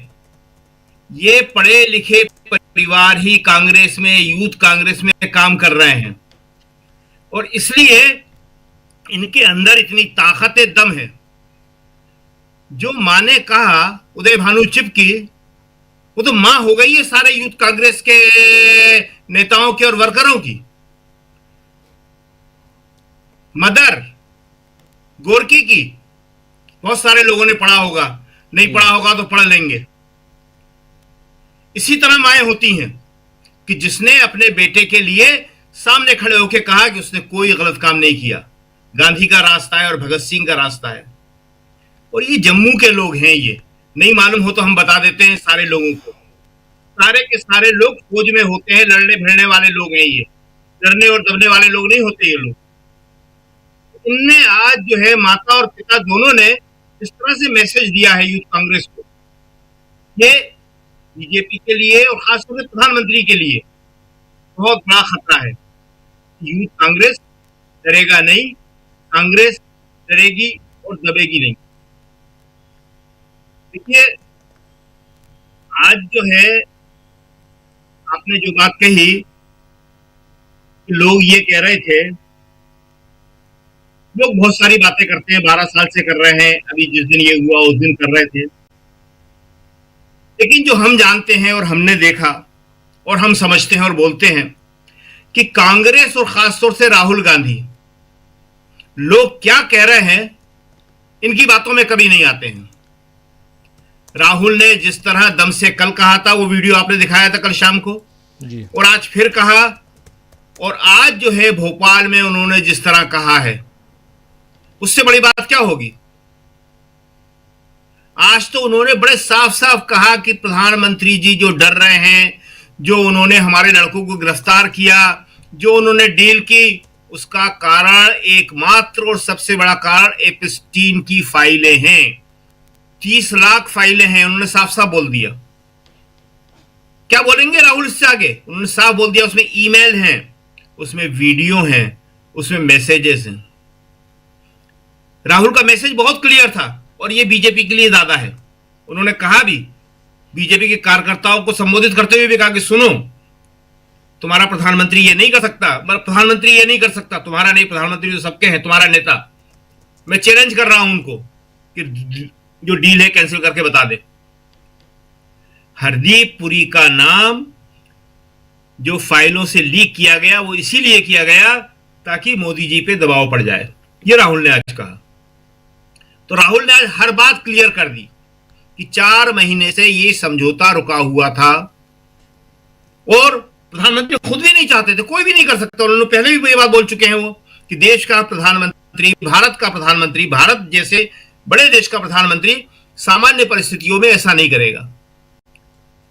ये पढ़े लिखे परिवार ही कांग्रेस में, यूथ कांग्रेस में काम कर रहे हैं और इसलिए इनके अंदर इतनी ताकत दम है। जो मां ने कहा उदय भानु चिप की, वो तो मां हो गई है सारे यूथ कांग्रेस के नेताओं की और वर्करों की। मदर गोरकी की बहुत सारे लोगों ने पढ़ा होगा, नहीं पढ़ा होगा तो पढ़ लेंगे। इसी तरह माएं होती हैं कि जिसने अपने बेटे के लिए सामने खड़े होकर कहा कि उसने कोई गलत काम नहीं किया। गांधी का रास्ता है और भगत सिंह का रास्ता है। और ये जम्मू के लोग हैं। ये नहीं मालूम हो तो हम बता देते हैं सारे लोगों को। सारे के सारे लोग फौज में होते हैं, लड़ने भिड़ने वाले लोग हैं। ये लड़ने और दबने वाले लोग नहीं होते ये लोग। इनने आज जो है माता और पिता दोनों ने इस तरह से मैसेज दिया है यूथ कांग्रेस को, ये बीजेपी के लिए और खासतौर से प्रधानमंत्री के लिए बहुत बड़ा खतरा है। यूथ कांग्रेस डरेगा नहीं, कांग्रेस डरेगी और दबेगी नहीं। देखिए, आज जो है आपने जो बात कही, लोग ये कह रहे थे, लोग बहुत सारी बातें करते हैं, 12 साल से कर रहे हैं, अभी जिस दिन ये हुआ उस दिन कर रहे थे। लेकिन जो हम जानते हैं और हमने देखा और हम समझते हैं और बोलते हैं कि कांग्रेस और खासतौर से राहुल गांधी लोग क्या कह रहे हैं, इनकी बातों में कभी नहीं आते हैं। राहुल ने जिस तरह दम से कल कहा था, वो वीडियो आपने दिखाया था कल शाम को जी। और आज फिर कहा, और आज जो है भोपाल में उन्होंने जिस तरह कहा है, उससे बड़ी बात क्या होगी। आज तो उन्होंने बड़े साफ साफ कहा कि प्रधानमंत्री जी जो डर रहे हैं, जो उन्होंने हमारे लड़कों को गिरफ्तार किया, जो उन्होंने डील की, उसका कारण एकमात्र और सबसे बड़ा कारण एप्स्टीन की फाइलें हैं। 30 लाख फाइलें हैं, उन्होंने साफ साफ बोल दिया। क्या बोलेंगे राहुल इससे आगे? उन्होंने साफ बोल दिया, उसमें ईमेल हैं, उसमें वीडियो हैं, उसमें मैसेजेस हैं। राहुल का मैसेज बहुत क्लियर था और ये बीजेपी के लिए ज्यादा है। उन्होंने कहा भी, बीजेपी के कार्यकर्ताओं को संबोधित करते हुए भी कहा कि सुनो, तुम्हारा प्रधानमंत्री ये नहीं कर सकता, प्रधानमंत्री ये नहीं कर सकता, तुम्हारा नहीं, प्रधानमंत्री तो सबके हैं, तुम्हारा नेता। मैं चैलेंज कर रहा हूं उनको कि जो डील है कैंसिल करके बता दे। हरदीप पुरी का नाम जो फाइलों से लीक किया गया, वो इसीलिए किया गया ताकि मोदी जी पे दबाव पड़ जाए। ये राहुल ने आज कहा। तो राहुल ने आज हर बात क्लियर कर दी कि 4 महीने से ये समझौता रुका हुआ था और प्रधानमंत्री खुद भी नहीं चाहते थे, कोई भी नहीं कर सकता। उन्होंने पहले भी ये बात बोल चुके हैं वो कि देश का प्रधानमंत्री, भारत का प्रधानमंत्री, भारत जैसे बड़े देश का प्रधानमंत्री सामान्य परिस्थितियों में ऐसा नहीं करेगा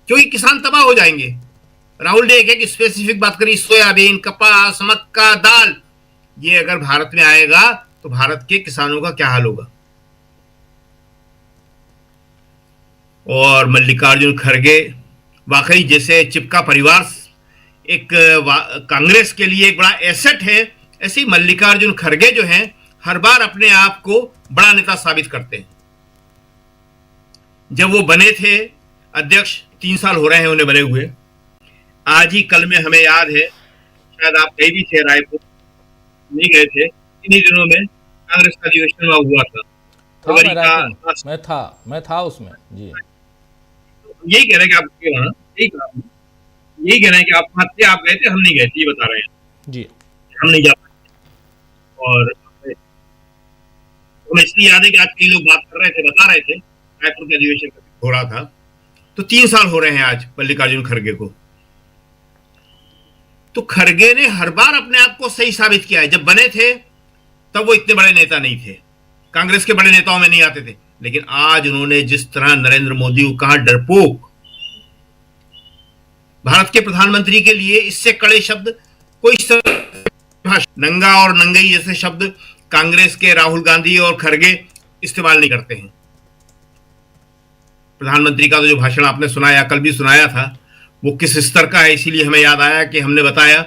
क्योंकि किसान तबाह हो जाएंगे। राहुल ने एक स्पेसिफिक बात करी, सोयाबीन, कपास, मक्का, दाल, ये अगर भारत में आएगा तो भारत के किसानों का क्या हाल होगा। और मल्लिकार्जुन खड़गे वाकई जैसे चिपका परिवार एक कांग्रेस के लिए एक बड़ा एसेट है, ऐसे ही मल्लिकार्जुन खड़गे जो हैं हर बार अपने आप को बड़ा नेता साबित करते हैं। जब वो बने थे अध्यक्ष, 3 साल हो रहे हैं उन्हें बने हुए, आज ही कल में हमें याद है, शायद आप गए भी थे रायपुर, नहीं गए थे, इन्हीं दिनों में कांग्रेस का अधिवेशन हुआ था। मैं था उसमें जी। यही कह रहे हैं कि आप वहां, यही कह रहे हैं कि आप वहां थे, आप गए थे, हम नहीं गए थे, ये बता रहे हैं जी, हम नहीं जा पाए। और हमें इसलिए याद है कि आज कई लोग बात कर रहे थे, बता रहे थे रायपुर के अधिवेशन हो रहा था। तो 3 साल हो रहे हैं आज मल्लिकार्जुन खड़गे को। तो खड़गे ने हर बार अपने आप को सही साबित किया है। जब बने थे तब वो इतने बड़े नेता नहीं थे, कांग्रेस के बड़े नेताओं में नहीं आते थे, लेकिन आज उन्होंने जिस तरह नरेंद्र मोदी को कहा डरपोक, भारत के प्रधानमंत्री के लिए इससे कड़े शब्द कोई नंगा और नंगई जैसे शब्द कांग्रेस के राहुल गांधी और खड़गे इस्तेमाल नहीं करते हैं। प्रधानमंत्री का तो जो भाषण आपने सुनाया, कल भी सुनाया था, वो किस स्तर का है, इसीलिए हमें याद आया कि हमने बताया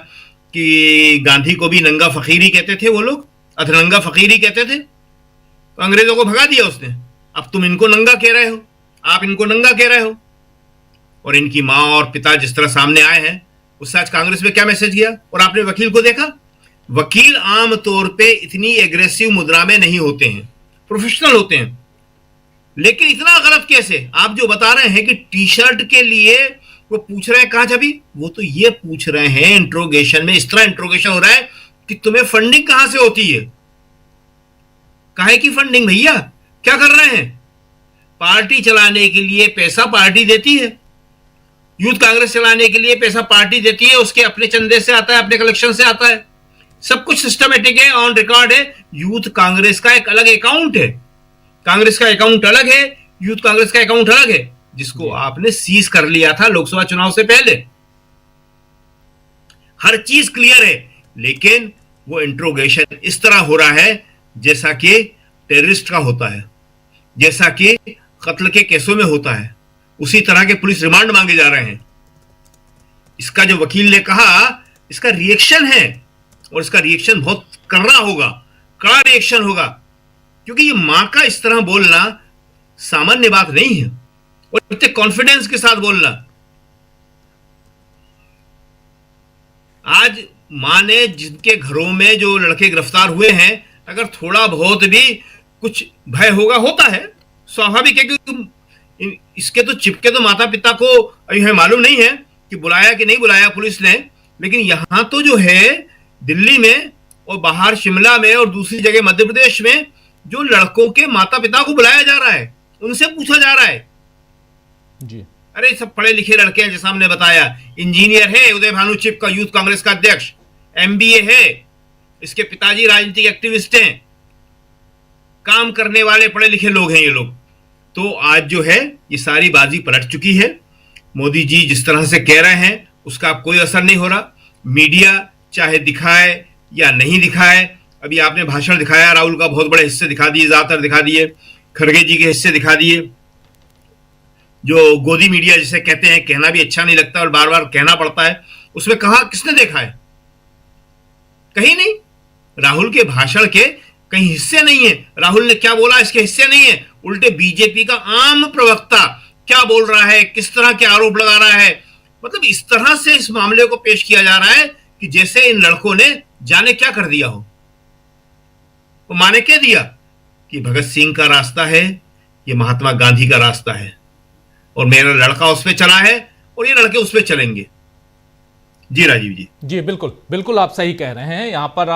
कि गांधी को भी नंगा फकीरी कहते थे वो लोग, अधनंगा फकीरी कहते थे, तो अंग्रेजों को भगा दिया उसने। अब तुम इनको नंगा कह रहे हो, आप इनको नंगा कह रहे हो। और इनकी माँ और पिता जिस तरह सामने आए हैं, उससे आज कांग्रेस में क्या मैसेज गया? और आपने वकील को देखा, वकील आमतौर पे इतनी एग्रेसिव मुद्रा में नहीं होते हैं, प्रोफेशनल होते हैं, लेकिन इतना गलत कैसे? आप जो बता रहे हैं कि टी शर्ट के लिए वो पूछ रहे हैं कहां छवि, वो तो ये पूछ रहे हैं इंट्रोगेशन में, इस तरह इंट्रोगेशन हो रहा है कि तुम्हें फंडिंग कहां से होती है? काहे की फंडिंग भैया? क्या कर रहे हैं? पार्टी चलाने के लिए पैसा पार्टी देती है, यूथ कांग्रेस चलाने के लिए पैसा पार्टी देती है, उसके अपने चंदे से आता है, अपने कलेक्शन से आता है, सब कुछ सिस्टमेटिक है, ऑन रिकॉर्ड है। यूथ कांग्रेस का एक अलग अकाउंट है, कांग्रेस का अकाउंट अलग है, यूथ कांग्रेस का अकाउंट अलग है, जिसको आपने सीज कर लिया था लोकसभा चुनाव से पहले। हर चीज क्लियर है, लेकिन वो इंट्रोगेशन इस तरह हो रहा है जैसा कि टेररिस्ट का होता है, जैसा कि कत्ल के केसों में होता है, उसी तरह के पुलिस रिमांड मांगे जा रहे हैं। इसका जो वकील ने कहा, इसका रिएक्शन है, और इसका रिएक्शन बहुत करना होगा, कड़ा रिएक्शन होगा, क्योंकि ये मां का इस तरह बोलना सामान्य बात नहीं है, और इतने कॉन्फिडेंस के साथ बोलना। आज मां ने जिनके घरों में जो लड़के गिरफ्तार हुए हैं, अगर थोड़ा बहुत भी कुछ भय होगा, होता है, स्वाभाविक है, क्योंकि इसके तो चिपके तो माता पिता को अभी हमें मालूम नहीं है कि बुलाया कि नहीं बुलाया पुलिस ने, लेकिन यहां तो जो है दिल्ली में और बाहर शिमला में और दूसरी जगह मध्य प्रदेश में जो लड़कों के माता पिता को बुलाया जा रहा है, उनसे पूछा जा रहा है जी, अरे सब पढ़े लिखे लड़के हैं, जैसा हमने बताया, इंजीनियर है उदय भानु चिप का यूथ कांग्रेस का अध्यक्ष, एमबीए है, इसके पिताजी राजनीतिक एक्टिविस्ट हैं, काम करने वाले पढ़े लिखे लोग हैं ये लोग। तो आज जो है ये सारी बाजी पलट चुकी है। मोदी जी जिस तरह से कह रहे हैं उसका कोई असर नहीं हो रहा। मीडिया चाहे दिखाए या नहीं दिखाए, अभी आपने भाषण दिखाया, राहुल का बहुत बड़े हिस्से दिखा दिए, ज्यादातर दिखा दिए, खड़गे जी के हिस्से दिखा दिए। जो गोदी मीडिया जिसे कहते हैं, कहना भी अच्छा नहीं लगता और बार बार कहना पड़ता है, उसमें कहा किसने देखा है? कहीं नहीं। राहुल के भाषण के कहीं हिस्से नहीं है, राहुल ने क्या बोला इसके हिस्से नहीं है। उल्टे बीजेपी का आम प्रवक्ता क्या बोल रहा है, किस तरह के आरोप लगा रहा है, मतलब इस तरह से इस मामले को पेश किया जा रहा है कि जैसे इन लड़कों ने जाने क्या कर दिया हो। तो माने क्या दिया कि भगत सिंह का रास्ता है, ये महात्मा गांधी का रास्ता है, और मेरा लड़का उस पर चला है और ये लड़के उस पर चलेंगे। जी राजीव जी। जी बिल्कुल बिल्कुल, आप सही कह रहे हैं। यहाँ पर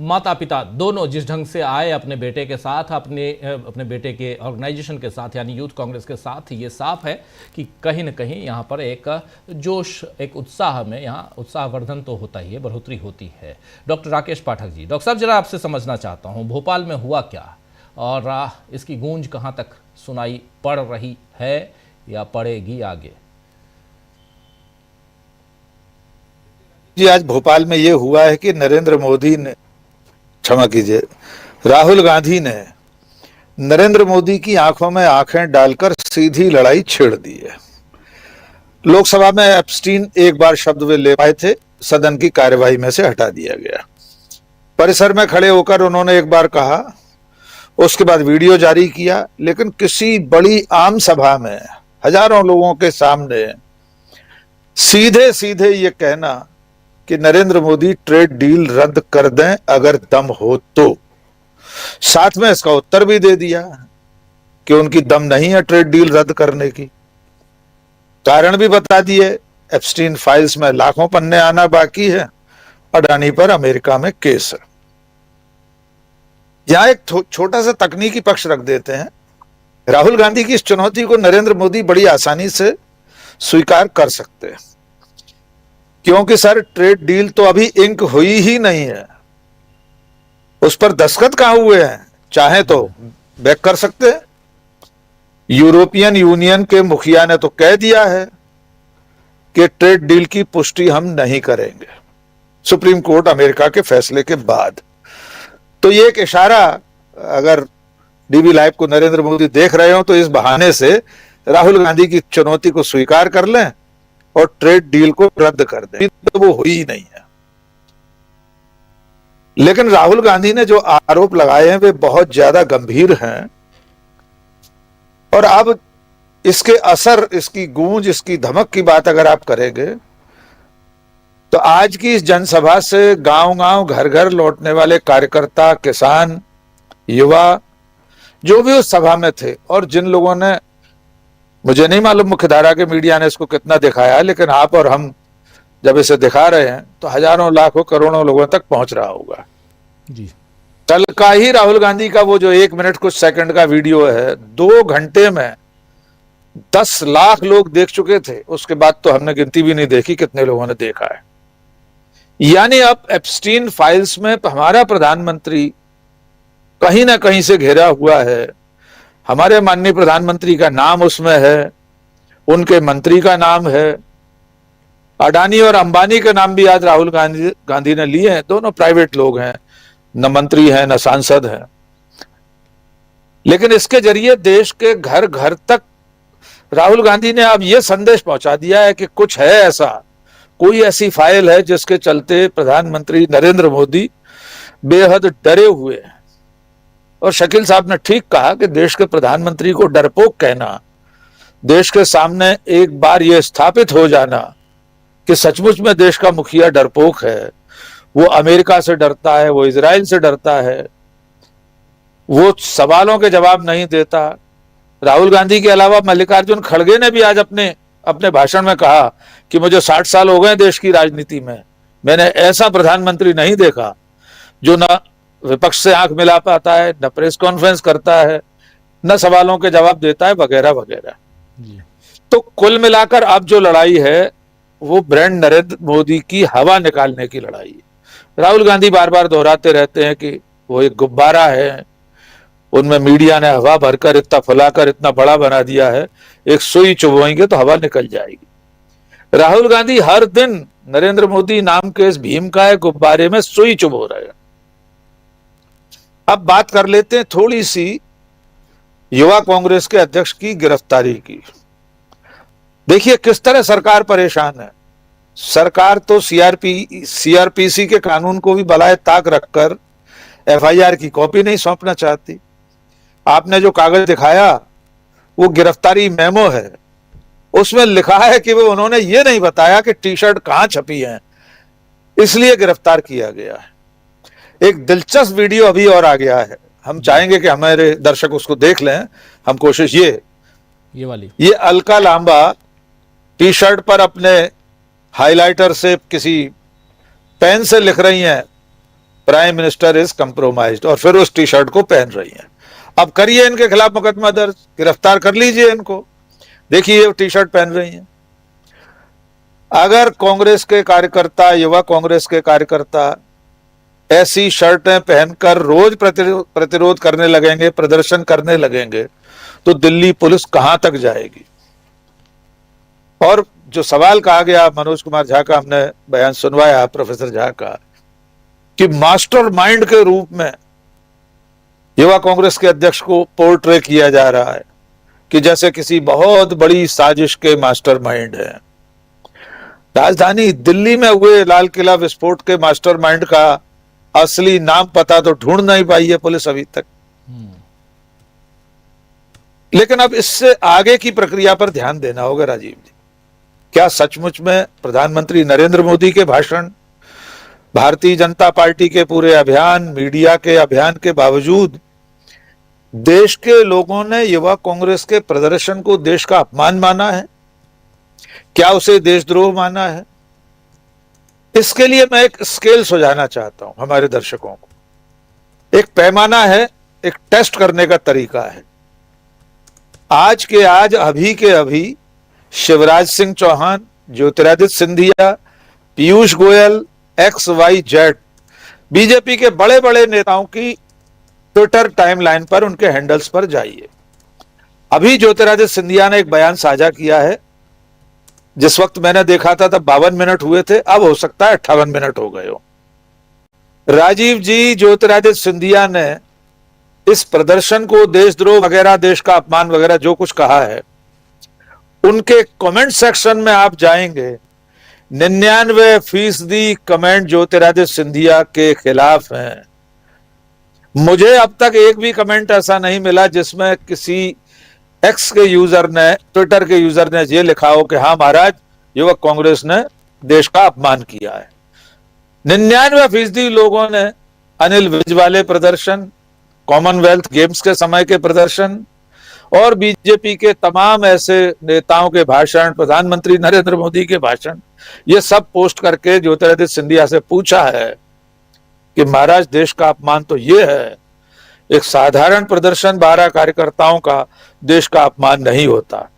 माता पिता दोनों जिस ढंग से आए अपने बेटे के साथ, अपने बेटे के ऑर्गेनाइजेशन के साथ, यानी यूथ कांग्रेस के साथ, ये साफ है कि कहीं ना कहीं यहाँ पर एक जोश, एक उत्साह में यहाँ उत्साहवर्धन तो होता ही है, बढ़ोतरी होती है। डॉक्टर राकेश पाठक जी, डॉक्टर साहब जरा आपसे समझना चाहता हूँ, भोपाल में हुआ क्या और इसकी गूंज कहाँ तक सुनाई पड़ रही है या पड़ेगी आगे? जी, आज भोपाल में ये हुआ है कि नरेंद्र मोदी ने, क्षमा कीजिए, राहुल गांधी ने नरेंद्र मोदी की आंखों में आंखें डालकर सीधी लड़ाई छेड़ दी है। लोकसभा में एब्स्टीन एक बार शब्द वे ले पाए थे, सदन की कार्यवाही में से हटा दिया गया। परिसर में खड़े होकर उन्होंने एक बार कहा, उसके बाद वीडियो जारी किया, लेकिन किसी बड़ी आम सभा में हजारों लोगों के सामने सीधे सीधे ये कहना कि नरेंद्र मोदी ट्रेड डील रद्द कर दें अगर दम हो तो, साथ में इसका उत्तर भी दे दिया कि उनकी दम नहीं है ट्रेड डील रद्द करने की। कारण भी बता दिए, एप्स्टीन फाइल्स में लाखों पन्ने आना बाकी है, अडानी पर अमेरिका में केस है। यहां एक छोटा सा तकनीकी पक्ष रख देते हैं। राहुल गांधी की इस चुनौती को नरेंद्र मोदी बड़ी आसानी से स्वीकार कर सकते हैं, क्योंकि सर ट्रेड डील तो अभी इंक हुई ही नहीं है, उस पर दस्तखत कहां हुए हैं? चाहे तो बैक कर सकते हैं। यूरोपियन यूनियन के मुखिया ने तो कह दिया है कि ट्रेड डील की पुष्टि हम नहीं करेंगे। सुप्रीम कोर्ट अमेरिका के फैसले के बाद। तो ये एक इशारा, अगर डीवी लाइव को नरेंद्र मोदी देख रहे हो तो इस बहाने से राहुल गांधी की चुनौती को स्वीकार कर लें और ट्रेड डील को रद्द कर दें। तो वो हुई ही नहीं है। लेकिन राहुल गांधी ने जो आरोप लगाए हैं वे बहुत ज्यादा गंभीर हैं और अब इसके असर, इसकी गूंज, इसकी धमक की बात अगर आप करेंगे तो आज की इस जनसभा से गांव-गांव, घर-घर लौटने वाले कार्यकर्ता, किसान, युवा जो भी उस सभा में थे और जिन लोगों ने, मुझे नहीं मालूम मुख्यधारा के मीडिया ने इसको कितना दिखाया, लेकिन आप और हम जब इसे दिखा रहे हैं तो हजारों, लाखों, करोड़ों लोगों तक पहुंच रहा होगा जी। कल का ही राहुल गांधी का वो जो 1 मिनट कुछ सेकंड का वीडियो है, 2 घंटे में 10 लाख लोग देख चुके थे। उसके बाद तो हमने गिनती भी नहीं देखी कितने लोगों ने देखा है। यानी अब एप्स्टीन फाइल्स में हमारा प्रधानमंत्री कहीं ना कहीं से घिरा हुआ है। हमारे माननीय प्रधानमंत्री का नाम उसमें है, उनके मंत्री का नाम है, अडानी और अंबानी के नाम भी आज राहुल गांधी ने लिए हैं। दोनों प्राइवेट लोग हैं, न मंत्री हैं न सांसद हैं। लेकिन इसके जरिए देश के घर घर तक राहुल गांधी ने अब यह संदेश पहुंचा दिया है कि कुछ है ऐसा, कोई ऐसी फाइल है जिसके चलते प्रधानमंत्री नरेंद्र मोदी बेहद डरे हुए हैं। और शकील साहब ने ठीक कहा कि देश के प्रधानमंत्री को डरपोक कहना, देश के सामने एक बार यह स्थापित हो जाना कि सचमुच में देश का मुखिया डरपोक है, वो अमेरिका से डरता है, वो इजराइल से डरता है, वो सवालों के जवाब नहीं देता। राहुल गांधी के अलावा मल्लिकार्जुन खड़गे ने भी आज अपने भाषण में कहा कि मुझे 60 साल हो गए देश की राजनीति में, मैंने ऐसा प्रधानमंत्री नहीं देखा जो न विपक्ष से आंख मिला पाता है, न प्रेस कॉन्फ्रेंस करता है, न सवालों के जवाब देता है, वगैरह वगैरह। तो कुल मिलाकर अब जो लड़ाई है वो ब्रांड नरेंद्र मोदी की हवा निकालने की लड़ाई है। राहुल गांधी बार बार दोहराते रहते हैं कि वो एक गुब्बारा है, उनमें मीडिया ने हवा भरकर इतना फुलाकर इतना बड़ा बना दिया है, एक सुई चुभोएंगे तो हवा निकल जाएगी। राहुल गांधी हर दिन नरेंद्र मोदी नाम के इस भीम का गुब्बारे में सुई चुभो रहे हैं। अब बात कर लेते हैं थोड़ी सी युवा कांग्रेस के अध्यक्ष की गिरफ्तारी की। देखिए किस तरह सरकार परेशान है। सरकार तो सीआरपीसी के कानून को भी बलाए ताक रखकर एफआईआर की कॉपी नहीं सौंपना चाहती। आपने जो कागज दिखाया वो गिरफ्तारी मेमो है, उसमें लिखा है कि वो उन्होंने ये नहीं बताया कि टी शर्ट कहां छपी है, इसलिए गिरफ्तार किया गया है। एक दिलचस्प वीडियो अभी और आ गया है, हम चाहेंगे कि हमारे दर्शक उसको देख लें। हम कोशिश ये वाली, ये अलका लांबा टी शर्ट पर अपने हाइलाइटर से किसी पेन से लिख रही हैं प्राइम मिनिस्टर इज कंप्रोमाइज्ड, और फिर उस टी शर्ट को पहन रही हैं। अब करिए इनके खिलाफ मुकदमा दर्ज, गिरफ्तार कर लीजिए इनको। देखिए टी शर्ट पहन रही हैं। अगर कांग्रेस के कार्यकर्ता, युवा कांग्रेस के कार्यकर्ता ऐसी शर्टें पहनकर रोज प्रतिरोध करने लगेंगे, प्रदर्शन करने लगेंगे, तो दिल्ली पुलिस कहां तक जाएगी। और जो सवाल कहा गया मनोज कुमार झा का, हमने बयान सुनवाया प्रोफेसर झा का, कि मास्टरमाइंड के रूप में युवा कांग्रेस के अध्यक्ष को पोर्ट्रे किया जा रहा है कि जैसे किसी बहुत बड़ी साजिश के मास्टरमाइंड है। राजधानी दिल्ली में हुए लाल किला विस्फोट के मास्टरमाइंड का असली नाम पता तो ढूंढ नहीं पाई है पुलिस अभी तक। लेकिन अब इससे आगे की प्रक्रिया पर ध्यान देना होगा राजीव जी। क्या सचमुच में प्रधानमंत्री नरेंद्र मोदी के भाषण, भारतीय जनता पार्टी के पूरे अभियान, मीडिया के अभियान के बावजूद देश के लोगों ने युवा कांग्रेस के प्रदर्शन को देश का अपमान माना है? क्या उसे देशद्रोह माना है? इसके लिए मैं एक स्केल सुझाना चाहता हूं हमारे दर्शकों को। एक पैमाना है, एक टेस्ट करने का तरीका है। आज के आज, अभी के अभी शिवराज सिंह चौहान, ज्योतिरादित्य सिंधिया, पीयूष गोयल, XYZ बीजेपी के बड़े बड़े नेताओं की ट्विटर टाइमलाइन पर, उनके हैंडल्स पर जाइए। अभी ज्योतिरादित्य सिंधिया ने एक बयान साझा किया है जिस वक्त मैंने देखा था तब 52 मिनट हुए थे, अब हो सकता है 58 मिनट हो गए हो। राजीव जी, ज्योतिरादित्य सिंधिया ने इस प्रदर्शन को देशद्रोह वगैरह, देश का अपमान वगैरह जो कुछ कहा है, उनके कमेंट सेक्शन में आप जाएंगे, 99% कमेंट ज्योतिरादित्य सिंधिया के खिलाफ हैं। मुझे अब तक एक भी कमेंट ऐसा नहीं मिला जिसमें किसी एक्स के यूजर ने, ट्विटर के यूजर ने ये लिखा हो कि हाँ महाराज, युवक कांग्रेस ने देश का अपमान किया है। 99% लोगों ने अनिल विज वाले प्रदर्शन, कॉमनवेल्थ गेम्स के समय के प्रदर्शन और बीजेपी के तमाम ऐसे नेताओं के भाषण, प्रधानमंत्री नरेंद्र मोदी के भाषण, ये सब पोस्ट करके ज्योतिरादित्य सिंधिया से पूछा है कि महाराज देश का अपमान तो ये है, एक साधारण प्रदर्शन 12 कार्यकर्ताओं का देश का अपमान नहीं होता।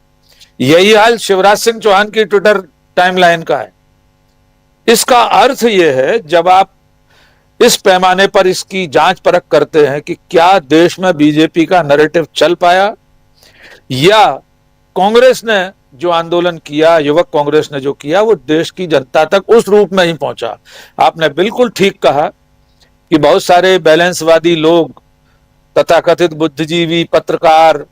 यही हाल शिवराज सिंह चौहान की ट्विटर टाइमलाइन का है। इसका अर्थ यह है, जब आप इस पैमाने पर इसकी जांच परख करते हैं कि क्या देश में बीजेपी का नैरेटिव चल पाया, या कांग्रेस ने जो आंदोलन किया, युवक कांग्रेस ने जो किया, वो देश की जनता तक उस रूप में ही पहुंचा। आपने बिल्कुल ठीक कहा कि बहुत सारे बैलेंसवादी लोग, तथाकथित बुद्धिजीवी, पत्रकार,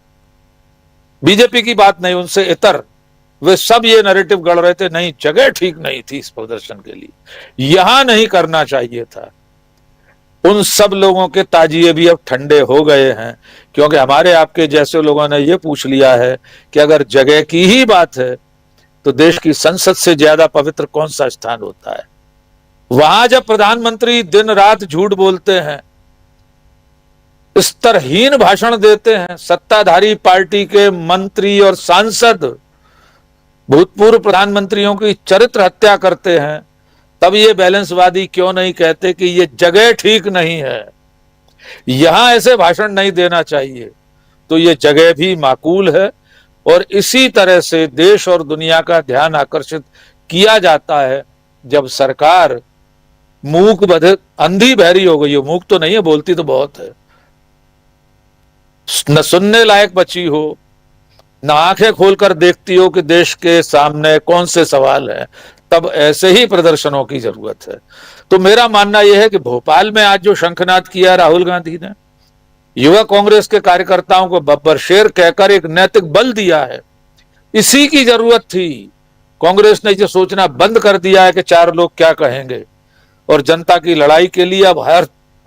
बीजेपी की बात नहीं, उनसे इतर, वे सब ये नैरेटिव गढ़ रहे थे, नहीं जगह ठीक नहीं थी इस प्रदर्शन के लिए, यहां नहीं करना चाहिए था। उन सब लोगों के ताजिए भी अब ठंडे हो गए हैं, क्योंकि हमारे आपके जैसे लोगों ने यह पूछ लिया है कि अगर जगह की ही बात है तो देश की संसद से ज्यादा पवित्र कौन सा स्थान होता है। वहां जब प्रधानमंत्री दिन रात झूठ बोलते हैं, स्तरहीन भाषण देते हैं, सत्ताधारी पार्टी के मंत्री और सांसद भूतपूर्व प्रधानमंत्रियों की चरित्र हत्या करते हैं, तब ये बैलेंसवादी क्यों नहीं कहते कि ये जगह ठीक नहीं है, यहां ऐसे भाषण नहीं देना चाहिए। तो ये जगह भी माकूल है और इसी तरह से देश और दुनिया का ध्यान आकर्षित किया जाता है जब सरकार मूक बधिर, अंधी बहरी हो गई हो। मूक तो नहीं है, बोलती तो बहुत है, न सुनने लायक बची हो, न आंखें खोलकर देखती हो कि देश के सामने कौन से सवाल हैं, तब ऐसे ही प्रदर्शनों की जरूरत है। तो मेरा मानना यह है कि भोपाल में आज जो शंखनाद किया राहुल गांधी ने, युवा कांग्रेस के कार्यकर्ताओं को बब्बर शेर कहकर एक नैतिक बल दिया है, इसी की जरूरत थी। कांग्रेस ने जो सोचना बंद कर दिया है कि 4 लोग क्या कहेंगे, और जनता की लड़ाई के लिए अब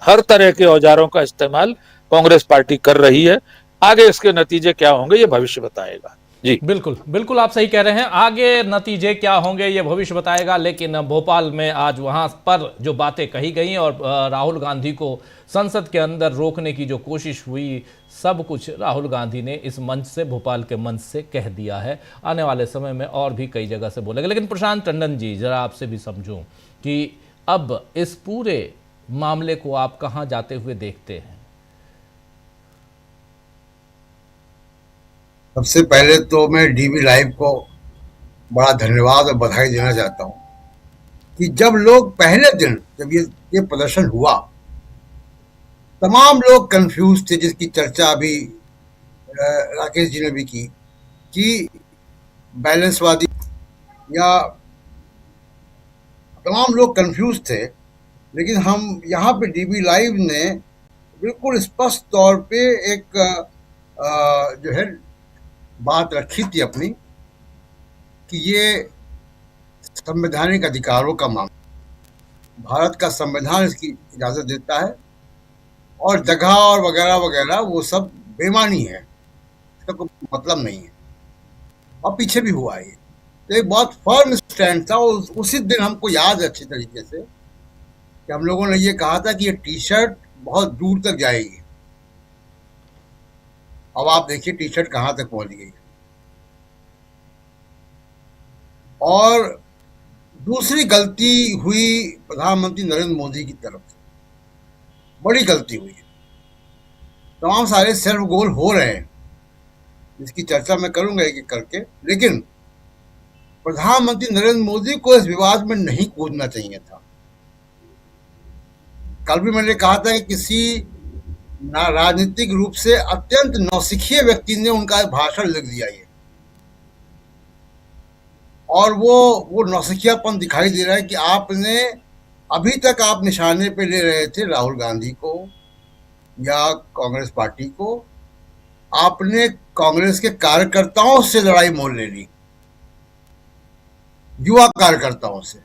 हर तरह के औजारों का इस्तेमाल कांग्रेस पार्टी कर रही है। आगे इसके नतीजे क्या होंगे ये भविष्य बताएगा। जी बिल्कुल बिल्कुल, आप सही कह रहे हैं, आगे नतीजे क्या होंगे ये भविष्य बताएगा। लेकिन भोपाल में आज वहां पर जो बातें कही गई और राहुल गांधी को संसद के अंदर रोकने की जो कोशिश हुई, सब कुछ राहुल गांधी ने इस मंच से, भोपाल के मंच से कह दिया है। आने वाले समय में और भी कई जगह से बोलेंगे। लेकिन प्रशांत टंडन जी, जरा आपसे भी समझूं कि अब इस पूरे मामले को आप कहां जाते हुए देखते हैं? सबसे पहले तो मैं डीवी लाइव को बड़ा धन्यवाद और बधाई देना चाहता हूं कि जब लोग पहले दिन जब ये प्रदर्शन हुआ, तमाम लोग कंफ्यूज थे, जिसकी चर्चा अभी राकेश जी ने भी की कि बैलेंसवादी या तमाम लोग कंफ्यूज थे। लेकिन हम यहाँ पे डीवी लाइव ने बिल्कुल स्पष्ट तौर पे एक जो है बात रखी थी अपनी कि ये संवैधानिक अधिकारों का मामला, भारत का संविधान इसकी इजाजत देता है और जगह और वगैरह वगैरह वो सब बेमानी है, इसका कोई मतलब नहीं है। और पीछे भी हुआ ये, तो एक बहुत फर्म स्टैंड था। उसी दिन हमको याद है अच्छी तरीके से कि हम लोगों ने ये कहा था कि ये टी शर्ट बहुत दूर तक जाएगी। अब आप देखिए टी शर्ट कहां तक पहुंच गई। और दूसरी गलती हुई प्रधानमंत्री नरेंद्र मोदी की तरफ से, बड़ी गलती हुई। तमाम सारे सेल्फ गोल हो रहे हैं, इसकी चर्चा मैं करूंगा एक एक करके। लेकिन प्रधानमंत्री नरेंद्र मोदी को इस विवाद में नहीं कूदना चाहिए था। कल भी मैंने कहा था कि किसी राजनीतिक रूप से अत्यंत नौसिखिए व्यक्ति ने उनका भाषण लिख दिया ये, और वो नौसिखियापन दिखाई दे रहा है कि आपने अभी तक आप निशाने पे ले रहे थे राहुल गांधी को या कांग्रेस पार्टी को, आपने कांग्रेस के कार्यकर्ताओं से लड़ाई मोल ले ली, युवा कार्यकर्ताओं से।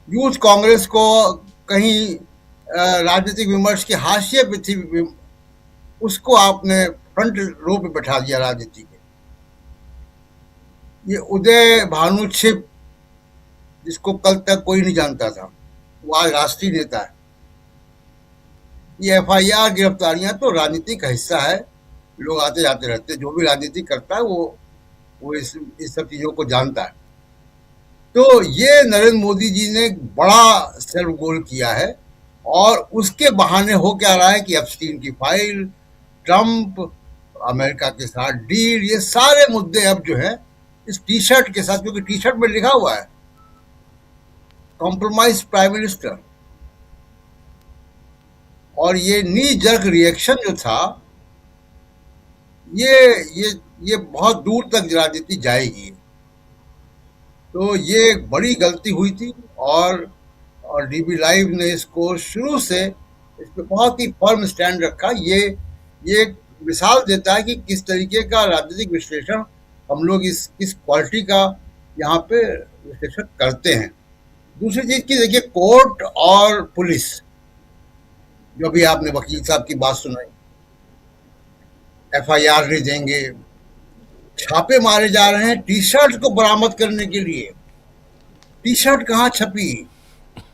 यूथ कांग्रेस को कहीं राजनीतिक विमर्श के हाशिए पे थी, उसको आपने फ्रंट रो पे बैठा दिया राजनीति के। ये उदय भानु छिप, जिसको कल तक कोई नहीं जानता था, वो आज राष्ट्रीय नेता है। ये FIR गिरफ्तारियां तो राजनीति का हिस्सा है, लोग आते जाते रहते, जो भी राजनीति करता है वो इस सब चीजों को जानता है। तो ये नरेंद्र मोदी जी ने बड़ा सेल्फ गोल किया है और उसके बहाने हो क्या रहा है कि एप्स्टीन की फाइल, ट्रंप, अमेरिका के साथ डील, ये सारे मुद्दे अब जो है इस टी शर्ट के साथ, क्योंकि टी शर्ट में लिखा हुआ है कॉम्प्रोमाइज प्राइम मिनिस्टर, और ये नी जर्क रिएक्शन जो था ये बहुत दूर तक राजनीति जाएगी। तो ये एक बड़ी गलती हुई थी और डीबी लाइव ने इसको शुरू से इस पे बहुत ही फर्म स्टैंड रखा। ये एक मिसाल देता है कि किस तरीके का राजनीतिक विश्लेषण हम लोग इस क्वालिटी का यहाँ पे विश्लेषण करते हैं। दूसरी चीज की देखिए, कोर्ट और पुलिस, जो भी आपने वकील साहब की बात सुनाई, FIR नहीं देंगे, छापे मारे जा रहे हैं टी शर्ट को बरामद करने के लिए। टी शर्ट कहाँ छपी,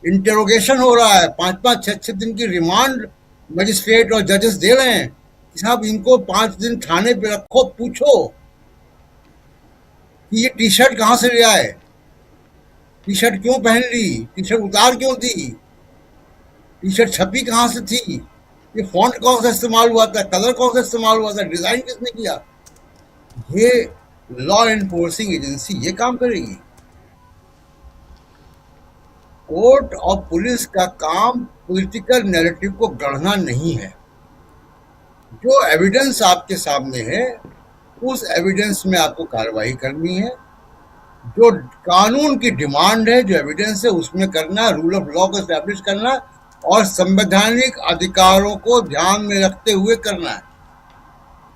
इंटरोगेशन हो रहा है, 5-5, 6-6 दिन की रिमांड मजिस्ट्रेट और जजेस दे रहे हैं कि साहब इनको 5 दिन थाने पे रखो, पूछो कि ये टी शर्ट कहाँ से ले आए, टी शर्ट क्यों पहन ली, टी शर्ट उतार क्यों दी, टी शर्ट छपी कहाँ से थी, ये फॉन्ट कौन सा इस्तेमाल हुआ था, कलर कौन सा इस्तेमाल हुआ था, डिजाइन किसने किया। ये लॉ एनफोर्सिंग एजेंसी ये काम करेगी। कोर्ट और पुलिस का काम पॉलिटिकल नैरेटिव को गढ़ना नहीं है। जो एविडेंस आपके सामने है उस एविडेंस में आपको कार्रवाई करनी है। जो कानून की डिमांड है, जो एविडेंस है, उसमें करना, रूल ऑफ लॉ को एस्टैब्लिश करना और संवैधानिक अधिकारों को ध्यान में रखते हुए करना है।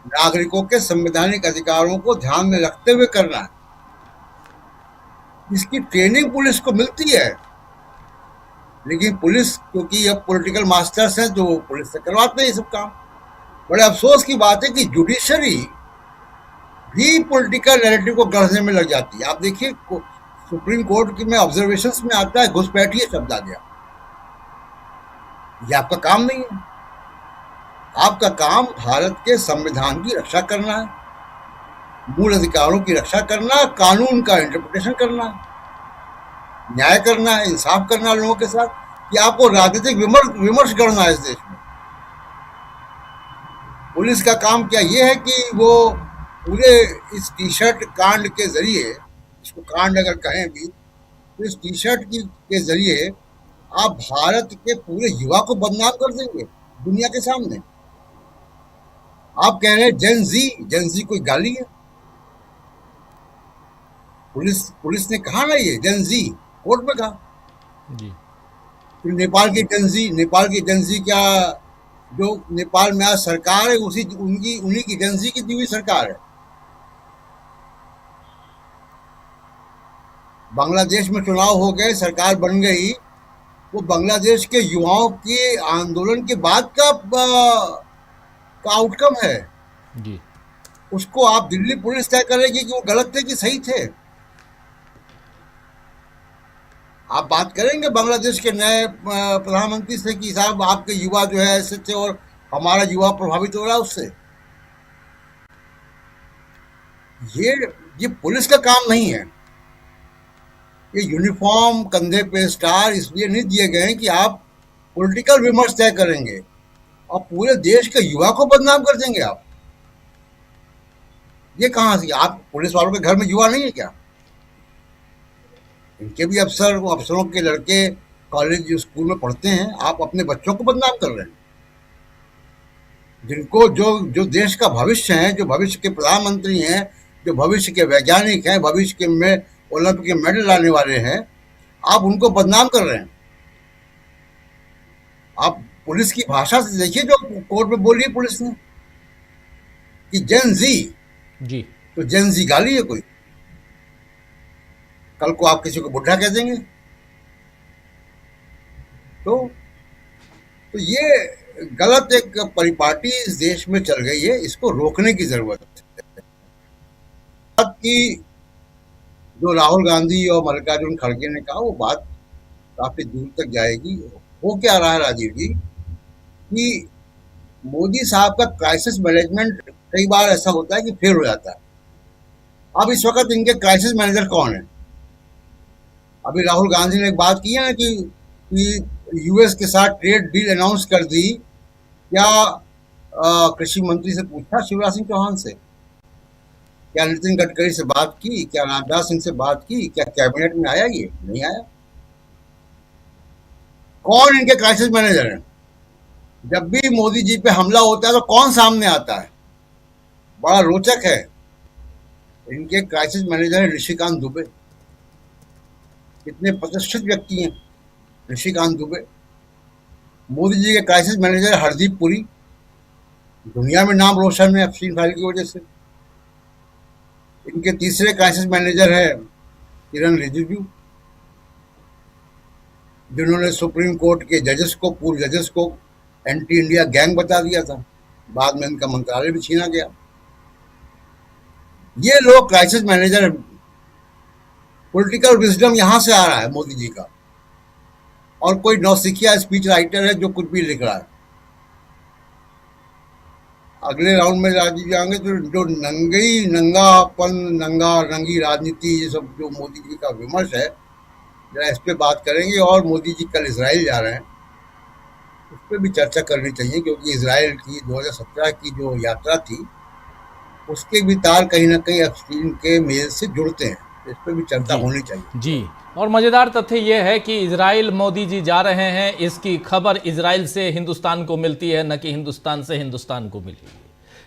नागरिकों के संवैधानिक अधिकारों को ध्यान में रखते हुए करना है। इसकी ट्रेनिंग पुलिस को मिलती है, लेकिन पुलिस, क्योंकि अब पॉलिटिकल मास्टर्स हैं तो पुलिस से करवाते हैं ये सब काम। बड़े अफसोस की बात है कि जुडिशरी भी पॉलिटिकल नैरेटिव को गढ़ने में लग जाती है। आप देखिए, सुप्रीम कोर्ट की में ऑब्जर्वेशंस में आता है घुसपैठिए शब्द आ गया। ये आपका काम नहीं है। आपका काम भारत के संविधान की रक्षा करना है, मूल अधिकारों की रक्षा करना, कानून का इंटरप्रिटेशन करना, न्याय करना है, इंसाफ करना लोगों के साथ, कि आपको राजनीतिक विमर्श करना है इस देश में। पुलिस का काम क्या ये है कि वो पूरे इस टी शर्ट कांड के जरिए, इसको कांड अगर कहें भी, तो इस टी शर्ट के जरिए आप भारत के पूरे युवा को बदनाम कर देंगे दुनिया के सामने। आप कह रहे हैं जेन जी कोई गाली है? पुलिस ने कहा ना ये जेन जी, कोर्ट में कहा जी। फिर नेपाल की जेन जी क्या, जो नेपाल में आज सरकार है उन्हीं की जेन जी की दी हुई सरकार है। बांग्लादेश में चुनाव हो गए, सरकार बन गई, वो बांग्लादेश के युवाओं के आंदोलन के बाद का आउटकम है जी। उसको आप दिल्ली पुलिस तय करेगी कि वो गलत थे कि सही थे। आप बात करेंगे बांग्लादेश के नए प्रधानमंत्री से कि साहब आपके युवा जो है ऐसे थे और हमारा युवा प्रभावित हो रहा है उससे। ये पुलिस का काम नहीं है। ये यूनिफॉर्म, कंधे पे स्टार इसलिए नहीं दिए गए हैं कि आप पॉलिटिकल विमर्श तय करेंगे और पूरे देश के युवा को बदनाम कर देंगे आप। ये कहां से? आप पुलिस वालों के घर में युवा नहीं है क्या? इनके भी अफसरों के लड़के कॉलेज स्कूल में पढ़ते हैं। आप अपने बच्चों को बदनाम कर रहे हैं, जिनको जो देश का भविष्य है, जो भविष्य के प्रधानमंत्री हैं, जो भविष्य के वैज्ञानिक हैं, भविष्य के में ओलंपिक के मेडल लाने वाले हैं, आप उनको बदनाम कर रहे हैं। आप पुलिस की भाषा से देखिए जो कोर्ट में बोली है पुलिस ने कि जेन जी, जी तो जेन जी गाली है कोई? कल को आप किसी को बुढ़ा कह देंगे तो ये गलत एक परिपाटी इस देश में चल गई है, इसको रोकने की जरूरत है। बात की जो राहुल गांधी और मल्लिकार्जुन खड़गे ने कहा, वो बात काफी दूर तक जाएगी। हो क्या रहा है राजीव जी कि मोदी साहब का क्राइसिस मैनेजमेंट कई बार ऐसा होता है कि फेल हो जाता है। अब इस वक्त इनके क्राइसिस मैनेजर कौन है? अभी राहुल गांधी ने एक बात की है ना कि यूएस के साथ ट्रेड डील अनाउंस कर दी। क्या कृषि मंत्री से पूछा शिवराज सिंह चौहान से? क्या नितिन गडकरी से बात की? क्या राजनाथ सिंह से बात की? क्या कैबिनेट में आया? ये नहीं आया। कौन इनके क्राइसिस मैनेजर हैं? जब भी मोदी जी पे हमला होता है तो कौन सामने आता है? बड़ा रोचक है। इनके क्राइसिस मैनेजर है ऋषिकांत दुबे। कितने प्रतिष्ठित व्यक्ति हैं ऋषिकांत दुबे। मोदी जी के क्राइसिस मैनेजर हरदीप पुरी, दुनिया में नाम रोशन है एफस्टीन फाइल की वजह से। इनके तीसरे क्राइसिस मैनेजर है किरण रिजिजू, जिन्होंने सुप्रीम कोर्ट के जजेस को, पूर्व जजेस को एंटी इंडिया गैंग बता दिया था। बाद में इनका मंत्रालय भी छीना गया। ये लोग क्राइसिस मैनेजर। पॉलिटिकल विजडम यहां से आ रहा है मोदी जी का, और कोई नौसिखिया स्पीच राइटर है जो कुछ भी लिख रहा है। अगले राउंड में राजीव जाएंगे तो जो नंगापन, रंगी राजनीति, ये सब जो मोदी जी का विमर्श है, जरा इस पे बात करेंगे। और मोदी जी कल इजराइल जा रहे हैं, उस पर भी चर्चा करनी चाहिए, क्योंकि इजराइल की 2017 की जो यात्रा थी उसके भी तार कहीं ना कहीं एप्स्टीन के मेल से जुड़ते हैं। इस पर भी चर्चा होनी चाहिए। जी। और मज़ेदार तथ्य यह है कि इजराइल मोदी जी जा रहे हैं, इसकी खबर इजराइल से हिंदुस्तान को मिलती है, न कि हिंदुस्तान से हिंदुस्तान को मिली है।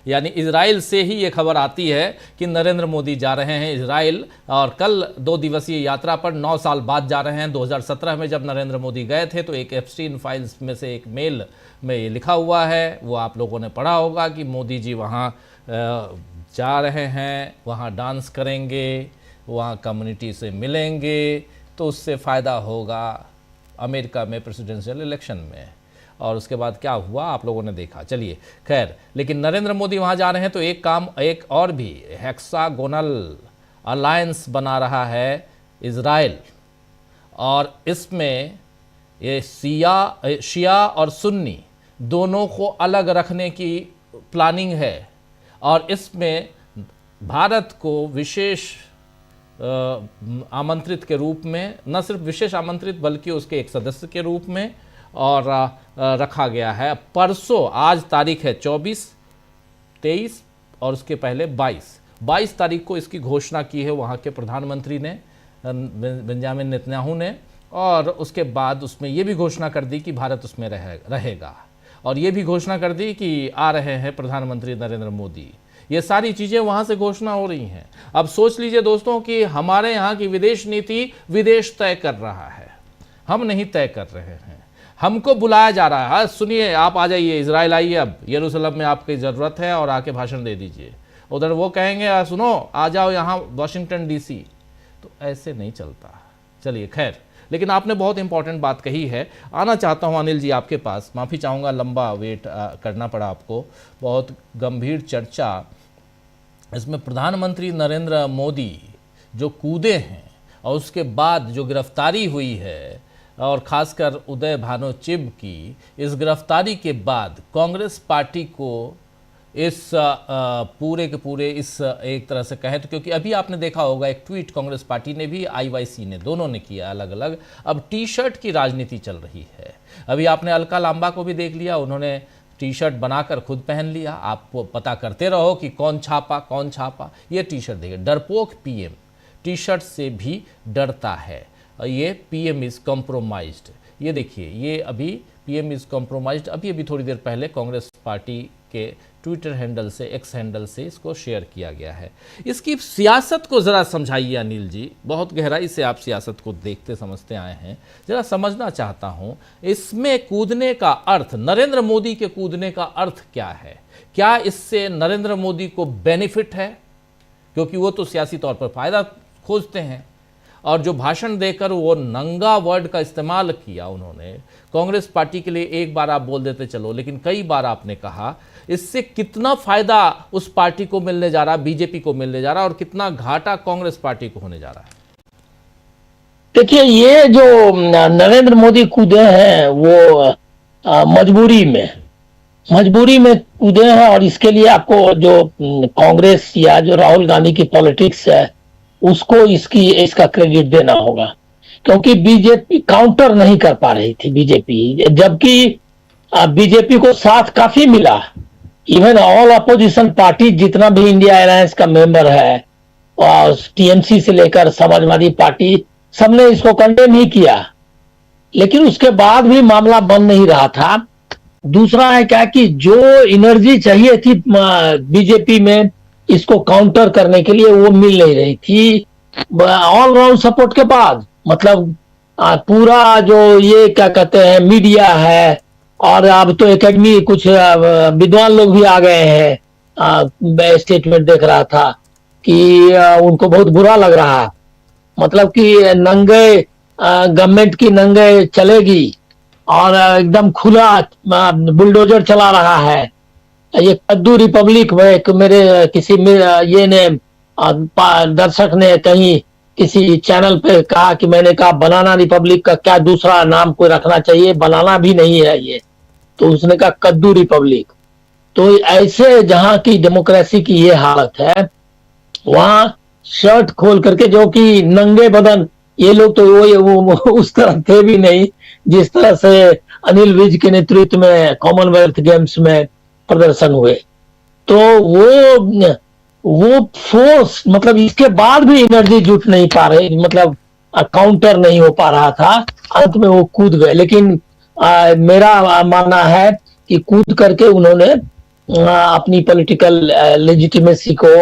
यानी इजराइल से ही ये खबर आती है कि नरेंद्र मोदी जा रहे हैं इजराइल, और कल 2 दिवसीय यात्रा पर 9 साल बाद जा रहे हैं। 2017 में जब नरेंद्र मोदी गए थे तो एक एप्स्टीन फाइल्स में से एक मेल में ये लिखा हुआ है, वो आप लोगों ने पढ़ा होगा कि मोदी जी वहाँ जा रहे हैं, वहाँ डांस करेंगे, वहाँ कम्युनिटी से मिलेंगे, तो उससे फ़ायदा होगा अमेरिका में प्रेसिडेंशियल इलेक्शन में। और उसके बाद क्या हुआ आप लोगों ने देखा। चलिए खैर, लेकिन नरेंद्र मोदी वहाँ जा रहे हैं तो एक और भी हेक्सागोनल अलायंस बना रहा है इजराइल, और इसमें ये शिया और सुन्नी दोनों को अलग रखने की प्लानिंग है। और इसमें भारत को विशेष आमंत्रित के रूप में, न सिर्फ विशेष आमंत्रित बल्कि उसके एक सदस्य के रूप में और रखा गया है। परसों, आज तारीख है 24, 23 और उसके पहले 22 तारीख को इसकी घोषणा की है वहाँ के प्रधानमंत्री ने, बेंजामिन नेतन्याहू ने। और उसके बाद उसमें ये भी घोषणा कर दी कि भारत उसमें रहेगा, और ये भी घोषणा कर दी कि आ रहे हैं प्रधानमंत्री नरेंद्र मोदी। ये सारी चीज़ें वहाँ से घोषणा हो रही हैं। अब सोच लीजिए दोस्तों कि हमारे यहाँ की विदेश नीति विदेश तय कर रहा है, हम नहीं तय कर रहे हैं, हमको बुलाया जा रहा है। सुनिए, आप आ जाइए, इजराइल आइए, अब यरूशलेम में आपकी ज़रूरत है और आके भाषण दे दीजिए। उधर वो कहेंगे सुनो आ जाओ यहाँ वाशिंगटन DC, तो ऐसे नहीं चलता। चलिए खैर, लेकिन आपने बहुत इंपॉर्टेंट बात कही है। आना चाहता हूँ अनिल जी आपके पास, माफ़ी चाहूँगा लंबा वेट करना पड़ा आपको। बहुत गंभीर चर्चा इसमें प्रधानमंत्री नरेंद्र मोदी जो कूदे हैं और उसके बाद जो गिरफ्तारी हुई है, और ख़ासकर उदय भानु चिब की, इस गिरफ्तारी के बाद कांग्रेस पार्टी को इस पूरे के पूरे इस एक तरह से कहें तो, क्योंकि अभी आपने देखा होगा एक ट्वीट कांग्रेस पार्टी ने भी, IYC ने, दोनों ने किया अलग अलग। अब टी-शर्ट की राजनीति चल रही है। अभी आपने अलका लांबा को भी देख लिया, उन्होंने टी-शर्ट बनाकर खुद पहन लिया। आपको पता करते रहो कि कौन छापा। ये टी-शर्ट देखिए, डरपोक PM टी-शर्ट से भी डरता है। ये PM इज़ कॉम्प्रोमाइज्ड। ये देखिए, ये अभी PM इज़ कॉम्प्रोमाइज्ड अभी थोड़ी देर पहले कांग्रेस पार्टी के ट्विटर हैंडल से, एक्स हैंडल से इसको शेयर किया गया है। इसकी सियासत को ज़रा समझाइए अनिल जी, बहुत गहराई से आप सियासत को देखते समझते आए हैं, ज़रा समझना चाहता हूँ इसमें कूदने का अर्थ, नरेंद्र मोदी के कूदने का अर्थ क्या है? क्या इससे नरेंद्र मोदी को बेनिफिट है? क्योंकि वो तो सियासी तौर पर फायदा खोजते हैं, और जो भाषण देकर वो नंगा वर्ड का इस्तेमाल किया उन्होंने कांग्रेस पार्टी के लिए, एक बार आप बोल देते चलो, लेकिन कई बार आपने कहा, इससे कितना फायदा उस पार्टी को मिलने जा रहा, बीजेपी को मिलने जा रहा, और कितना घाटा कांग्रेस पार्टी को होने जा रहा है? देखिए, ये जो नरेंद्र मोदी कूदे हैं वो मजबूरी में कूदे हैं, और इसके लिए आपको जो कांग्रेस या जो राहुल गांधी की पॉलिटिक्स है उसको इसका क्रेडिट देना होगा, क्योंकि बीजेपी काउंटर नहीं कर पा रही थी बीजेपी, जबकि बीजेपी को साथ काफी मिला। इवन ऑल अपोजिशन पार्टी जितना भी इंडिया अलायंस का मेंबर है, और टीएमसी से लेकर समाजवादी पार्टी, सबने इसको कंडेम ही किया, लेकिन उसके बाद भी मामला बन नहीं रहा था। दूसरा है क्या कि जो एनर्जी चाहिए थी बीजेपी में इसको काउंटर करने के लिए, वो मिल नहीं रही थी ऑल राउंड सपोर्ट के बाद। मतलब पूरा जो ये क्या कहते हैं मीडिया है, और अब तो एकेडमी कुछ विद्वान लोग भी आ गए हैं। स्टेटमेंट देख रहा था कि उनको बहुत बुरा लग रहा है, मतलब कि नंगे गवर्नमेंट की नंगे चलेगी और एकदम खुला बुलडोजर चला रहा है। ये कद्दू रिपब्लिक में मेरे किसी ये ने दर्शक ने कहीं किसी चैनल पे कहा कि मैंने कहा बनाना रिपब्लिक का क्या दूसरा नाम कोई रखना चाहिए, बनाना भी नहीं है ये, तो उसने कहा कद्दू रिपब्लिक। तो ऐसे जहां की डेमोक्रेसी की ये हालत है, वहां शर्ट खोल करके, जो कि नंगे बदन, ये लोग तो वो उस तरह थे भी नहीं जिस तरह से अनिल विज के नेतृत्व में कॉमनवेल्थ गेम्स में प्रदर्शन हुए। तो वो फोर्स, मतलब इसके बाद भी एनर्जी जुट नहीं पा रही, मतलब काउंटर नहीं हो पा रहा था, अंत में वो कूद गए। लेकिन मेरा मानना है कि कूद करके उन्होंने अपनी पॉलिटिकल लेजिटिमेसी को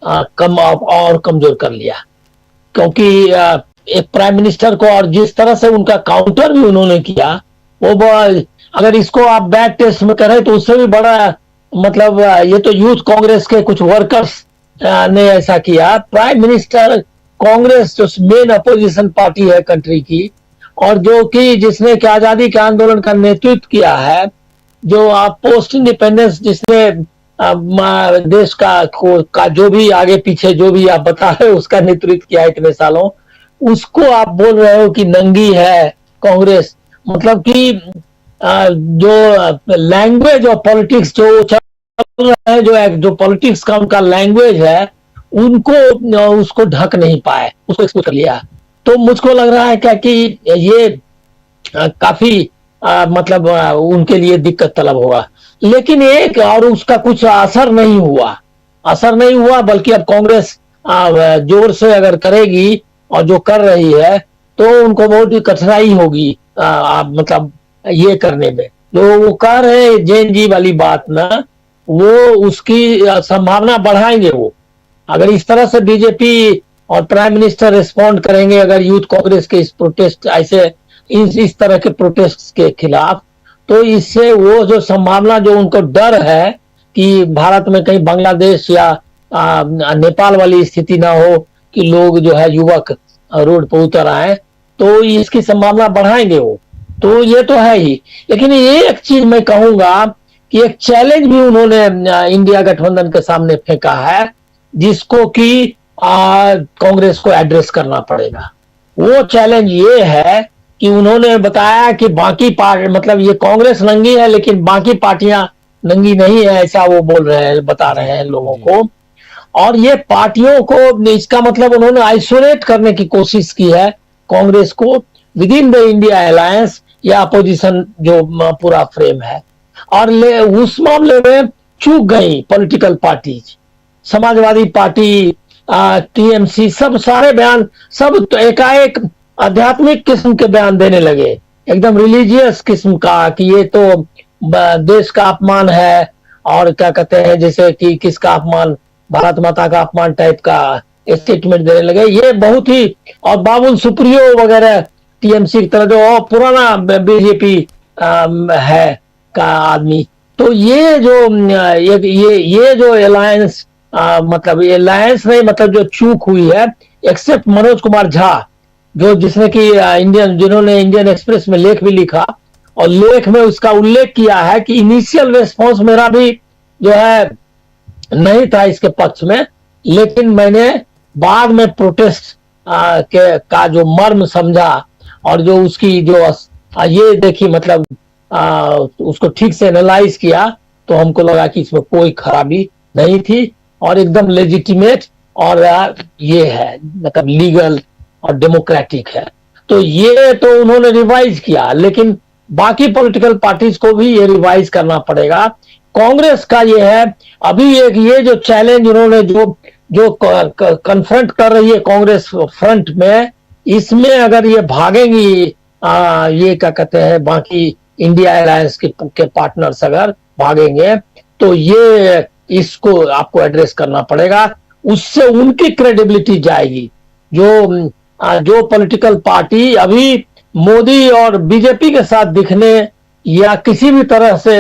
और कमजोर कर लिया, क्योंकि एक प्राइम मिनिस्टर को, और जिस तरह से उनका काउंटर भी उन्होंने किया, वो अगर इसको आप बैक टेस्ट में करें तो उससे भी बड़ा, मतलब ये तो यूथ कांग्रेस के कुछ वर्कर्स ने ऐसा किया। प्राइम मिनिस्टर, कांग्रेस जो मेन अपोजिशन पार्टी है कंट्री की, और जो कि जिसने कि आजादी के आंदोलन का नेतृत्व किया है, जो आप पोस्ट इंडिपेंडेंस, जिसने देश का जो भी आगे पीछे जो भी आप बता रहे हो उसका नेतृत्व किया इतने सालों, उसको आप बोल रहे हो कि नंगी है कांग्रेस। मतलब कि जो लैंग्वेज और पॉलिटिक्स जो चल रहा है, जो पॉलिटिक्स का उनका लैंग्वेज है, उनको उसको ढक नहीं पाए, उसको एक्सपोज कर लिया। तो मुझको लग रहा है क्या कि ये काफी मतलब उनके लिए दिक्कत तलब होगा। लेकिन एक और उसका कुछ असर नहीं हुआ, बल्कि अब कांग्रेस जोर से अगर करेगी, और जो कर रही है, तो उनको बहुत ही कठिनाई होगी मतलब ये करने में। जो वो कह रहे जैन जी वाली बात ना, वो उसकी संभावना बढ़ाएंगे। वो अगर इस तरह से बीजेपी और प्राइम मिनिस्टर रिस्पॉन्ड करेंगे, अगर यूथ कांग्रेस के इस प्रोटेस्ट, ऐसे इस तरह के प्रोटेस्ट के खिलाफ, तो इससे वो जो संभावना, जो उनको डर है कि भारत में कहीं बांग्लादेश या नेपाल वाली स्थिति ना हो कि लोग जो है युवक रोड पर उतर आए, तो इसकी संभावना बढ़ाएंगे वो। तो ये तो है ही। लेकिन एक चीज मैं कहूंगा कि एक चैलेंज भी उन्होंने इंडिया गठबंधन के सामने फेंका है, जिसको कि कांग्रेस को एड्रेस करना पड़ेगा। वो चैलेंज ये है कि उन्होंने बताया कि बाकी पार्टी, मतलब ये कांग्रेस नंगी है लेकिन बाकी पार्टियां नंगी नहीं है, ऐसा वो बोल रहे हैं, बता रहे हैं लोगों को। और ये पार्टियों को, इसका मतलब उन्होंने आइसोलेट करने की कोशिश की है कांग्रेस को with in the India alliance या अपोजिशन जो पूरा फ्रेम है। और उस मामले में चूक गई political parties, Samajwadi party, TMC, सब सारे बयान, सब तो एकाएक आध्यात्मिक किस्म के बयान देने लगे, एकदम रिलीजियस किस्म का, कि ये तो देश का अपमान है, और क्या कहते हैं जैसे कि किसका अपमान, भारत माता का अपमान टाइप का स्टेटमेंट देने लगे। ये बहुत ही, और बाबुल सुप्रियो वगैरह टीएमसी की तरह जो पुराना बीजेपी है का आदमी, तो ये जो ये जो अलायंस मतलब ये अलायंस नहीं, मतलब जो चूक हुई है, एक्सेप्ट मनोज कुमार झा जो जिसने कि जिन्होंने इंडियन एक्सप्रेस में लेख भी लिखा और लेख में उसका उल्लेख किया है कि इनिशियल रिस्पॉन्स मेरा भी जो है नहीं था इसके पक्ष में, लेकिन मैंने बाद में प्रोटेस्ट का जो मर्म समझा और जो उसकी जो ये देखी मतलब उसको ठीक से एनालाइज किया, तो हमको लगा कि इसमें कोई खराबी नहीं थी और एकदम लेजिटिमेट और ये है मतलब लीगल और डेमोक्रेटिक है। तो ये तो उन्होंने रिवाइज किया, लेकिन बाकी पॉलिटिकल पार्टीज को भी ये रिवाइज करना पड़ेगा। कांग्रेस का ये है अभी एक ये जो चैलेंज उन्होंने जो कन्फ्रंट कर रही है कांग्रेस फ्रंट में, इसमें अगर ये भागेंगी ये क्या कहते हैं बाकी इंडिया अलायंस के पार्टनर्स अगर भागेंगे तो ये इसको आपको एड्रेस करना पड़ेगा, उससे उनकी क्रेडिबिलिटी जाएगी। जो पॉलिटिकल पार्टी अभी मोदी और बीजेपी के साथ दिखने या किसी भी तरह से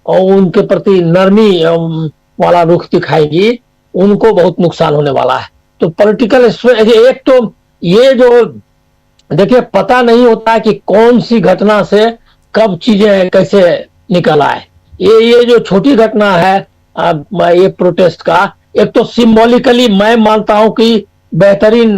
उनके प्रति नरमी वाला रुख दिखाएगी, उनको बहुत नुकसान होने वाला है। तो पॉलिटिकल एक तो ये जो देखिए पता नहीं होता है कि कौन सी घटना से कब चीजें कैसे निकल आए। ये जो छोटी घटना है ये प्रोटेस्ट का, एक तो सिंबॉलिकली मैं मानता हूं कि बेहतरीन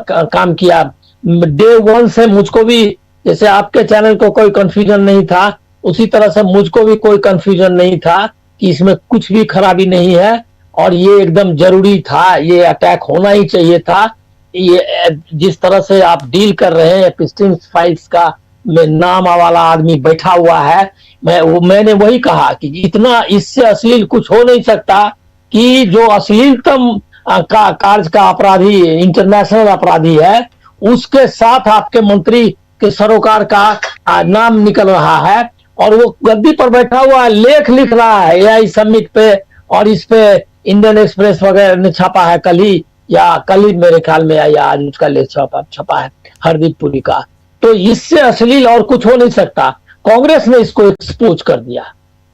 काम किया। डे वन से मुझको भी, जैसे आपके चैनल को कोई कंफ्यूजन नहीं था, उसी तरह से मुझको भी कोई कंफ्यूजन नहीं था कि इसमें कुछ भी खराबी नहीं है और ये एकदम जरूरी था, ये अटैक होना ही चाहिए था। ये जिस तरह से आप डील कर रहे हैं एपिस्टीन्स फाइल्स का में नाम वाला आदमी बैठा हुआ है, मैंने वही कहा कि इतना इससे अश्लील कुछ हो नहीं सकता कि जो अश्लीलतम कार्य का अपराधी इंटरनेशनल अपराधी है उसके साथ आपके मंत्री के सरोकार का नाम निकल रहा है और वो गद्दी पर बैठा हुआ है, लेख लिख रहा है एआई समिट पे, और इस पे इंडियन एक्सप्रेस वगैरह ने छापा है कल ही मेरे ख्याल में, या आज उसका लेख छपा है हरदीप पुरी का। तो इससे अश्लील और कुछ हो नहीं सकता। कांग्रेस ने इसको एक्सपोज कर दिया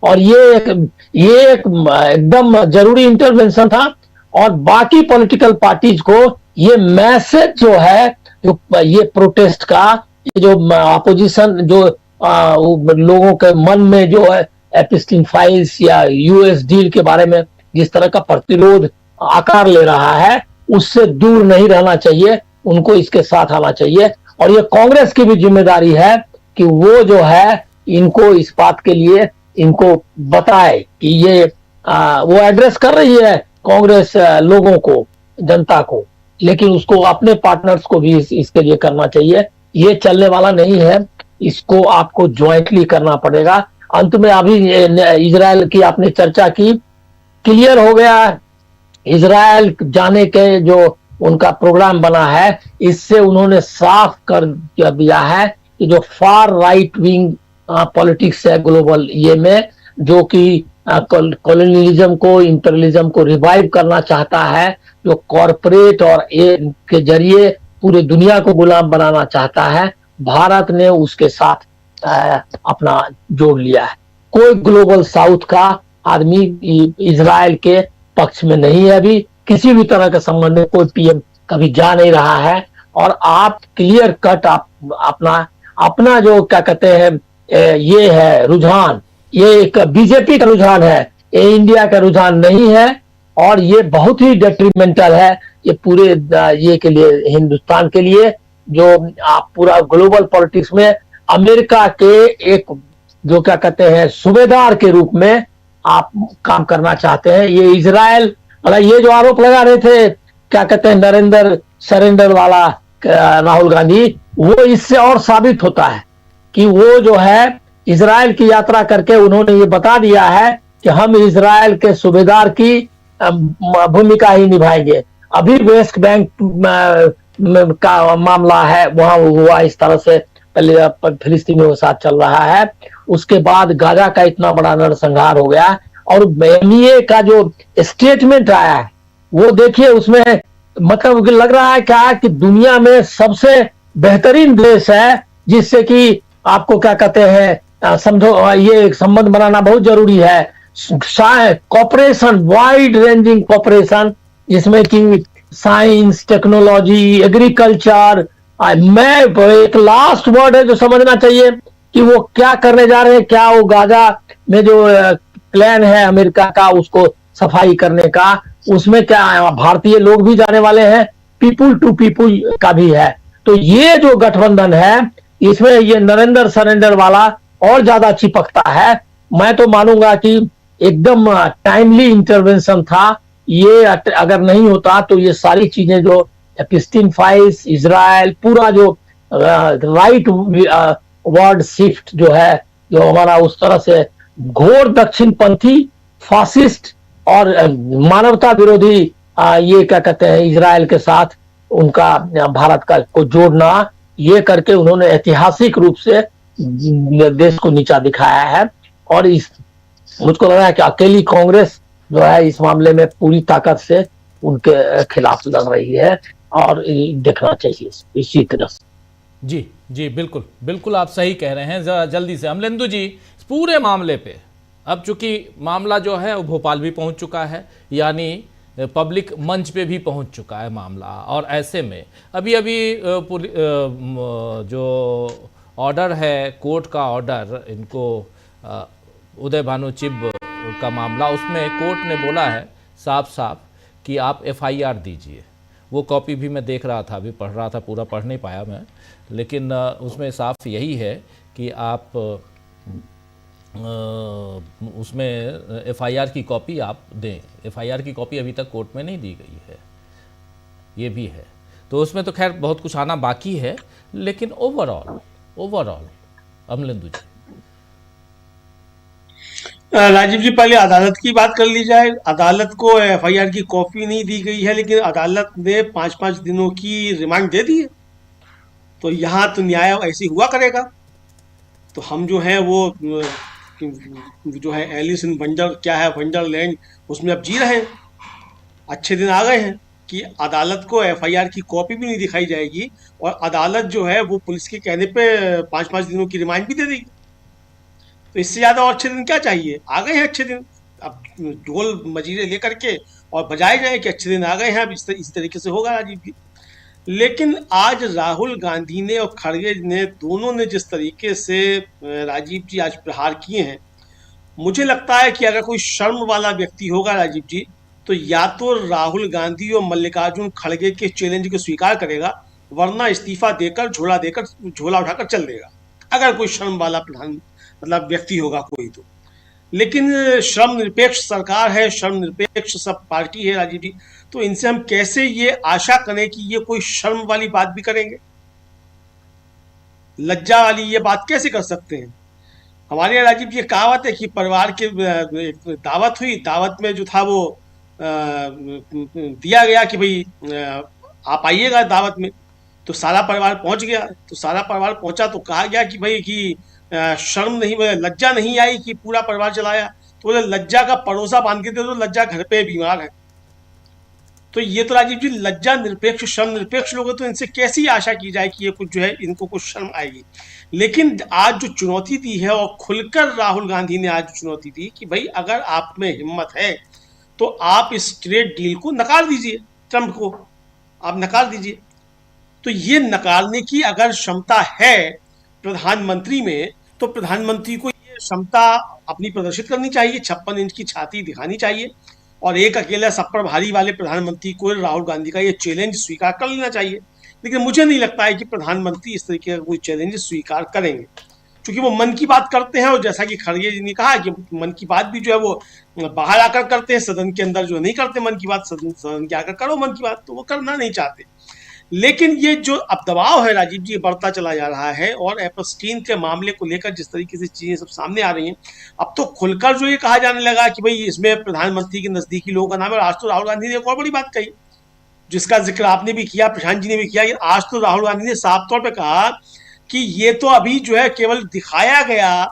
और ये एक एकदम जरूरी इंटरवेंशन था। और बाकी पॉलिटिकल पार्टीज को ये मैसेज जो है ये प्रोटेस्ट का, ये जो अपोजिशन जो लोगों के मन में जो है एपिस्टीन फाइल्स या यूएस डील के बारे में जिस तरह का प्रतिरोध आकार ले रहा है, उससे दूर नहीं रहना चाहिए, उनको इसके साथ आना चाहिए। और ये कांग्रेस की भी जिम्मेदारी है कि वो जो है इनको इस बात के लिए इनको बताए कि ये वो एड्रेस कर रही है कांग्रेस लोगों को, जनता को, लेकिन उसको अपने पार्टनर्स को भी इसके लिए करना चाहिए। ये चलने वाला नहीं है, इसको आपको ज्वाइंटली करना पड़ेगा। अंत में अभी इजराइल की आपने चर्चा की, क्लियर हो गया इजराइल जाने के जो उनका प्रोग्राम बना है, इससे उन्होंने साफ कर दिया है कि जो फार राइट विंग पॉलिटिक्स है ग्लोबल ये में, जो कि कॉलोनियलिज्म को, इंपीरियलिज्म को रिवाइव करना चाहता है, जो कॉरपोरेट और के जरिए पूरे दुनिया को गुलाम बनाना चाहता है, भारत ने उसके साथ अपना जोड़ लिया है। कोई ग्लोबल साउथ का आदमी इजराइल के पक्ष में नहीं है, अभी किसी भी तरह के संबंध में कोई पीएम कभी जा नहीं रहा है। और आप क्लियर कट अपना जो क्या कहते हैं ये है रुझान, ये एक बीजेपी का रुझान है, ये इंडिया का रुझान नहीं है और ये बहुत ही डेट्रीमेंटल है ये पूरे ये के लिए, हिंदुस्तान के लिए, जो आप पूरा ग्लोबल पॉलिटिक्स में अमेरिका के एक जो क्या कहते हैं सूबेदार के रूप में आप काम करना चाहते हैं। ये इजराइल मतलब ये जो आरोप लगा रहे थे क्या कहते हैं नरेंद्र सरेंडर वाला राहुल गांधी, वो इससे और साबित होता है कि वो जो है इजराइल की यात्रा करके उन्होंने ये बता दिया है कि हम इजराइल के सूबेदार की भूमिका ही निभाएंगे। अभी वेस्ट बैंक का मामला है, वहां हुआ इस तरह से, पहले फिलिस्तीनियों के साथ चल रहा है, उसके बाद गाजा का इतना बड़ा नरसंहार हो गया और एमईए का जो स्टेटमेंट आया है वो देखिए, उसमें मतलब लग रहा है क्या कि दुनिया में सबसे बेहतरीन देश है, जिससे कि आपको क्या कहते हैं, समझो ये संबंध बनाना बहुत जरूरी है। कॉपरेशन, वाइड रेंजिंग कॉपरेशन, जिसमें कि साइंस, टेक्नोलॉजी, एग्रीकल्चर। मैं एक लास्ट वर्ड है जो समझना चाहिए कि वो क्या करने जा रहे हैं, क्या वो गाजा में जो प्लान है अमेरिका का उसको सफाई करने का, उसमें क्या भारतीय लोग भी जाने वाले हैं, पीपुल टू पीपुल का भी है। तो ये जो गठबंधन है इसमें ये नरेंद्र सरेंडर वाला और ज्यादा चिपकता है। मैं तो मानूंगा कि एकदम टाइमली इंटरवेंशन था। ये अगर नहीं होता तो ये सारी चीजें जो एपिस्टीन फाइल्स, इजराइल, पूरा जो राइट वर्ड शिफ्ट जो है, जो हमारा उस तरह से घोर दक्षिणपंथी, फासिस्ट और मानवता विरोधी ये क्या कहते हैं इजराइल के साथ उनका भारत का को जोड़ना, ये करके उन्होंने ऐतिहासिक रूप से देश को नीचा दिखाया है। और इस मुझको लग रहा है कि अकेली कांग्रेस जो है इस मामले में पूरी ताकत से उनके खिलाफ लड़ रही है, और देखना चाहिए इसी तरह से। जी जी, बिल्कुल बिल्कुल आप सही कह रहे हैं। जरा जल्दी से अमलेंदु जी, इस पूरे मामले पे अब चूंकि मामला जो है वो भोपाल भी पहुंच चुका है, यानी पब्लिक मंच पे भी पहुंच चुका है मामला, और ऐसे में अभी अभी जो ऑर्डर है, कोर्ट का ऑर्डर, इनको उदय भानु चिब का मामला, उसमें कोर्ट ने बोला है साफ साफ कि आप एफआईआर दीजिए। वो कॉपी भी मैं देख रहा था, अभी पढ़ रहा था, पूरा पढ़ नहीं पाया मैं, लेकिन उसमें साफ यही है कि आप उसमें एफआईआर की कॉपी आप दें। एफआईआर की कॉपी अभी तक कोर्ट में नहीं दी गई है, ये भी है। तो उसमें तो खैर बहुत कुछ आना बाकी है, लेकिन ओवरऑल अमलेंदु जी। राजीव जी, पहले अदालत की बात कर ली जाए। अदालत को एफआईआर की कॉपी नहीं दी गई है, लेकिन अदालत ने 5-5 दिनों की रिमांड दे दी है। तो यहाँ तो न्याय ऐसे हुआ करेगा। तो हम जो है वो जो है एलिस इन वंडर, क्या है वंडरलैंड, उसमें अब जी रहे हैं। अच्छे दिन आ गए हैं कि अदालत को एफआईआर की कॉपी भी नहीं दिखाई जाएगी, और अदालत जो है वो पुलिस के कहने पे 5-5 दिनों की रिमांड भी दे देगी। तो इससे ज़्यादा और अच्छे दिन क्या चाहिए? आ गए हैं अच्छे दिन। अब ढोल मजीरे लेकर के और बजाए जाए कि अच्छे दिन आ गए हैं, अब इस तरीके से होगा राजीव जी। लेकिन आज राहुल गांधी ने और खड़गे ने, दोनों ने जिस तरीके से राजीव जी आज प्रहार किए हैं, मुझे लगता है कि अगर कोई शर्म वाला व्यक्ति होगा राजीव जी, तो या तो राहुल गांधी और मल्लिकार्जुन खड़गे के चैलेंज को स्वीकार करेगा, वरना इस्तीफा देकर झोला उठाकर चल देगा, अगर कोई शर्म वाला मतलब व्यक्ति होगा कोई तो। लेकिन श्रम निरपेक्ष सरकार है, श्रम निरपेक्ष सब पार्टी है राजीव जी, तो इनसे हम कैसे ये आशा करें कि ये कोई शर्म वाली बात भी करेंगे? लज्जा वाली ये बात कैसे कर सकते हैं? हमारे यहाँ राजीव जी कहावत है कि परिवार के दावत हुई, दावत में जो था वो दिया गया कि भाई आप आइएगा दावत में, तो सारा परिवार पहुंच गया। तो सारा परिवार पहुंचा तो कहा गया कि भाई कि शर्म नहीं, लज्जा नहीं आई कि पूरा परिवार चलाया। तो बोले लज्जा का परोसा बांध के दे दो, लज्जा घर पे बीमार है। तो ये तो राजीव जी लज्जा निरपेक्ष, शर्म निरपेक्ष लोग हैं, तो इनसे कैसी आशा की जाए कि ये कुछ जो है इनको कुछ शर्म आएगी। लेकिन आज जो चुनौती दी है, और खुलकर राहुल गांधी ने आज चुनौती दी कि भाई अगर आप में हिम्मत है तो आप इस ट्रेड डील को नकार दीजिए, ट्रंप को आप नकार दीजिए। तो ये नकारने की अगर क्षमता है प्रधानमंत्री में, तो प्रधानमंत्री को ये क्षमता अपनी प्रदर्शित करनी चाहिए, 56 इंच की छाती दिखानी चाहिए, और एक अकेला सब पर भारी वाले प्रधानमंत्री को राहुल गांधी का ये चैलेंज स्वीकार कर लेना चाहिए। लेकिन मुझे नहीं लगता है कि प्रधानमंत्री इस तरीके का कोई चैलेंज स्वीकार करेंगे, क्योंकि वो मन की बात करते हैं, और जैसा कि खड़गे जी ने कहा कि मन की बात भी जो है वो बाहर आकर करते हैं, सदन के अंदर जो नहीं करते मन की बात। सदन के आकर करो मन की बात, तो वो करना नहीं चाहते। लेकिन ये जो अब दबाव है राजीव जी बढ़ता चला जा रहा है, और एपस्टीन के मामले को लेकर जिस तरीके से चीजें सब सामने आ रही हैं, अब तो खुलकर जो ये कहा जाने लगा कि भाई इसमें प्रधानमंत्री के नजदीकी लोगों का नाम है। और आज तो राहुल गांधी ने एक और बड़ी बात कही, जिसका जिक्र आपने भी किया, प्रशांत जी ने भी किया। आज तो राहुल गांधी ने साफ तौर पर कहा कि ये तो अभी जो है केवल दिखाया गया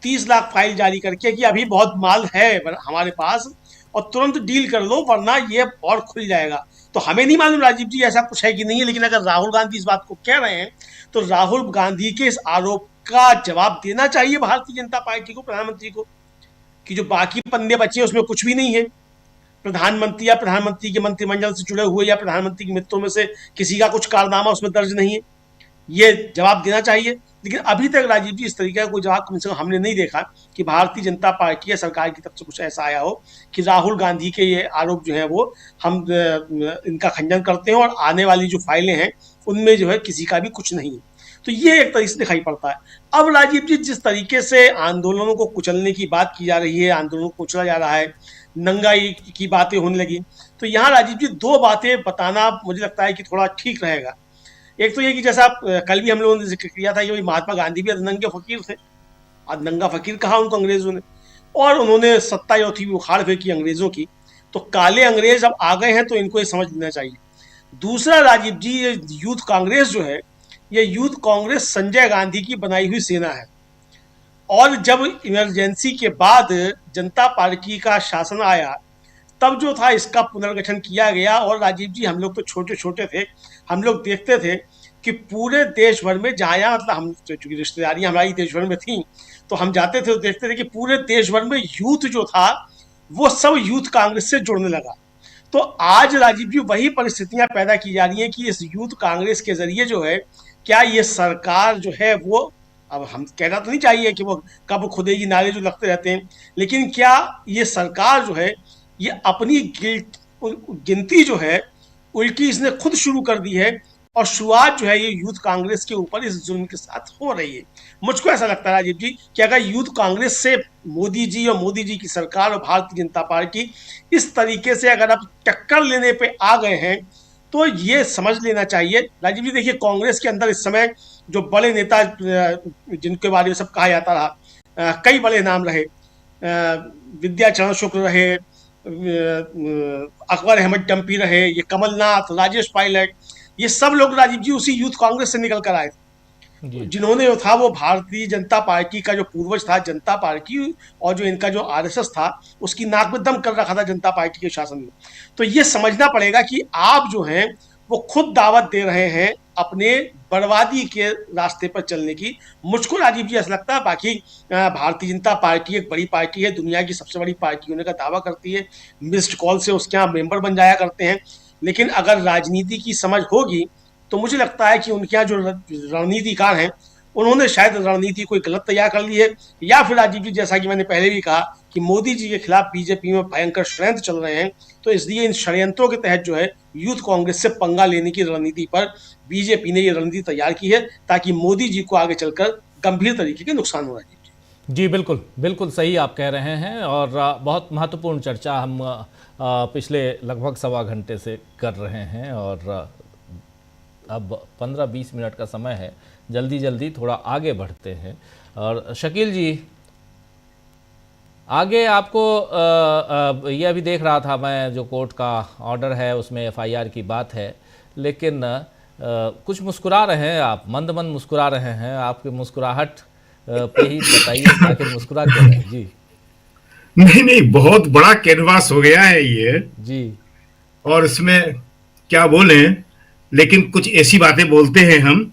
30 लाख फाइल जारी करके कि अभी बहुत माल है हमारे पास और तुरंत डील कर लो वरना ये और खुल जाएगा। तो हमें नहीं मालूम राजीव जी ऐसा कुछ है कि नहीं है, लेकिन अगर राहुल गांधी इस बात को कह रहे हैं तो राहुल गांधी के इस आरोप का जवाब देना चाहिए भारतीय जनता पार्टी को, प्रधानमंत्री को, कि जो बाकी पन्ने बचे उसमें कुछ भी नहीं है। प्रधानमंत्री या प्रधानमंत्री के मंत्रिमंडल से जुड़े हुए या प्रधानमंत्री के मित्रों में से किसी का कुछ कारनामा उसमें दर्ज नहीं है, ये जवाब देना चाहिए। लेकिन अभी तक राजीव जी इस तरीके का कोई जवाब कम से कम हमने नहीं देखा कि भारतीय जनता पार्टी या सरकार की तरफ से कुछ ऐसा आया हो कि राहुल गांधी के ये आरोप जो है वो हम इनका खंडन करते हैं और आने वाली जो फाइलें हैं उनमें जो है किसी का भी कुछ नहीं है। तो ये एक तरीके से दिखाई पड़ता है। अब राजीव जी जिस तरीके से आंदोलनों को कुचलने की बात की जा रही है, आंदोलनों को कुचला जा रहा है, नंगाई की बातें होने लगी, तो यहाँ राजीव जी दो बातें बताना मुझे लगता है कि थोड़ा ठीक रहेगा। एक तो ये कि जैसा कल भी हम लोगों ने जिक्र किया था कि महात्मा गांधी भी नंगे फकीर थे, आज नंगा फकीर कहा उनको अंग्रेजों ने, और उन्होंने सत्ता जो थी उखाड़ फेंकी अंग्रेजों की। तो काले अंग्रेज अब आ गए हैं तो इनको ये समझ लेना चाहिए। दूसरा राजीव जी, ये यूथ कांग्रेस जो है, ये यूथ कांग्रेस संजय गांधी की बनाई हुई सेना है, और जब इमरजेंसी के बाद जनता पार्टी का शासन आया तब जो था इसका पुनर्गठन किया गया। और राजीव जी हम लोग तो छोटे छोटे थे, हम लोग देखते थे कि पूरे देश भर में जहाँ मतलब हम चूंकि रिश्तेदारियाँ हमारी देश भर में थी तो हम जाते थे तो देखते थे कि पूरे देश भर में यूथ जो था वो सब यूथ कांग्रेस से जुड़ने लगा। तो आज राजीव जी वही परिस्थितियां पैदा की जा रही हैं कि इस यूथ कांग्रेस के जरिए जो है क्या ये सरकार जो है वो, अब हम कहना तो नहीं चाहिए कि वो कब खुदेगी नारे जो लगते रहते हैं, लेकिन क्या ये सरकार जो है ये अपनी गिनती जो है उल्टी इसने खुद शुरू कर दी है और शुरुआत जो है ये यूथ कांग्रेस के ऊपर इस जुल्म के साथ हो रही है। मुझको ऐसा लगता है राजीव जी कि अगर यूथ कांग्रेस से मोदी जी और मोदी जी की सरकार और भारतीय जनता पार्टी इस तरीके से अगर अब टक्कर लेने पे आ गए हैं तो ये समझ लेना चाहिए। राजीव जी देखिए, कांग्रेस के अंदर इस समय जो बड़े नेता जिनके बारे में सब कहा जाता रहा, कई बड़े नाम रहे, विद्याचरण शुक्ल रहे, अकबर अहमद डंपी रहे, ये कमलनाथ, राजेश पायलट, ये सब लोग राजीव जी उसी यूथ कांग्रेस से निकल कर आए थे, जिन्होंने जो था वो भारतीय जनता पार्टी का जो पूर्वज था जनता पार्टी और जो इनका जो आरएसएस था उसकी नाक में दम कर रखा था जनता पार्टी के शासन में। तो ये समझना पड़ेगा कि आप जो हैं वो खुद दावत दे रहे हैं अपने बर्बादी के रास्ते पर चलने की। मुझको राजीव जी ऐसा लगता है, बाकी भारतीय जनता पार्टी एक बड़ी पार्टी है, दुनिया की सबसे बड़ी पार्टी होने का दावा करती है, मिस्ड कॉल से उसके यहाँ मेंबर बन जाया करते हैं, लेकिन अगर राजनीति की समझ होगी तो मुझे लगता है कि उनके यहाँ जो रणनीतिकार हैं उन्होंने शायद रणनीति कोई गलत तैयार कर ली है, या फिर राजीव जी जैसा कि मैंने पहले भी कहा कि मोदी जी के खिलाफ बीजेपी में भयंकर षड्यंत्र चल रहे हैं, तो इसलिए इन षड्यंत्रों के तहत जो है यूथ कांग्रेस से पंगा लेने की रणनीति पर बीजेपी ने ये रणनीति तैयार की है ताकि मोदी जी को आगे चलकर गंभीर तरीके के नुकसान हो। राजीव जी बिल्कुल बिल्कुल सही आप कह रहे हैं, और बहुत महत्वपूर्ण चर्चा हम पिछले लगभग सवा घंटे से कर रहे हैं, और अब 15-20 मिनट का समय है, जल्दी जल्दी थोड़ा आगे बढ़ते हैं। और शकील जी, आगे आपको ये अभी देख रहा था मैं, जो कोर्ट का ऑर्डर है उसमें एफआईआर की बात है, लेकिन कुछ मुस्कुरा रहे हैं आप, मंद मंद मुस्कुरा रहे हैं, आपकी मुस्कुराहट पे ही बताइए आखिर मुस्कुरा क्यों रहे हैं? जी नहीं, बहुत बड़ा कैनवास हो गया है ये जी, और इसमें क्या बोलें, लेकिन कुछ ऐसी बातें बोलते हैं हम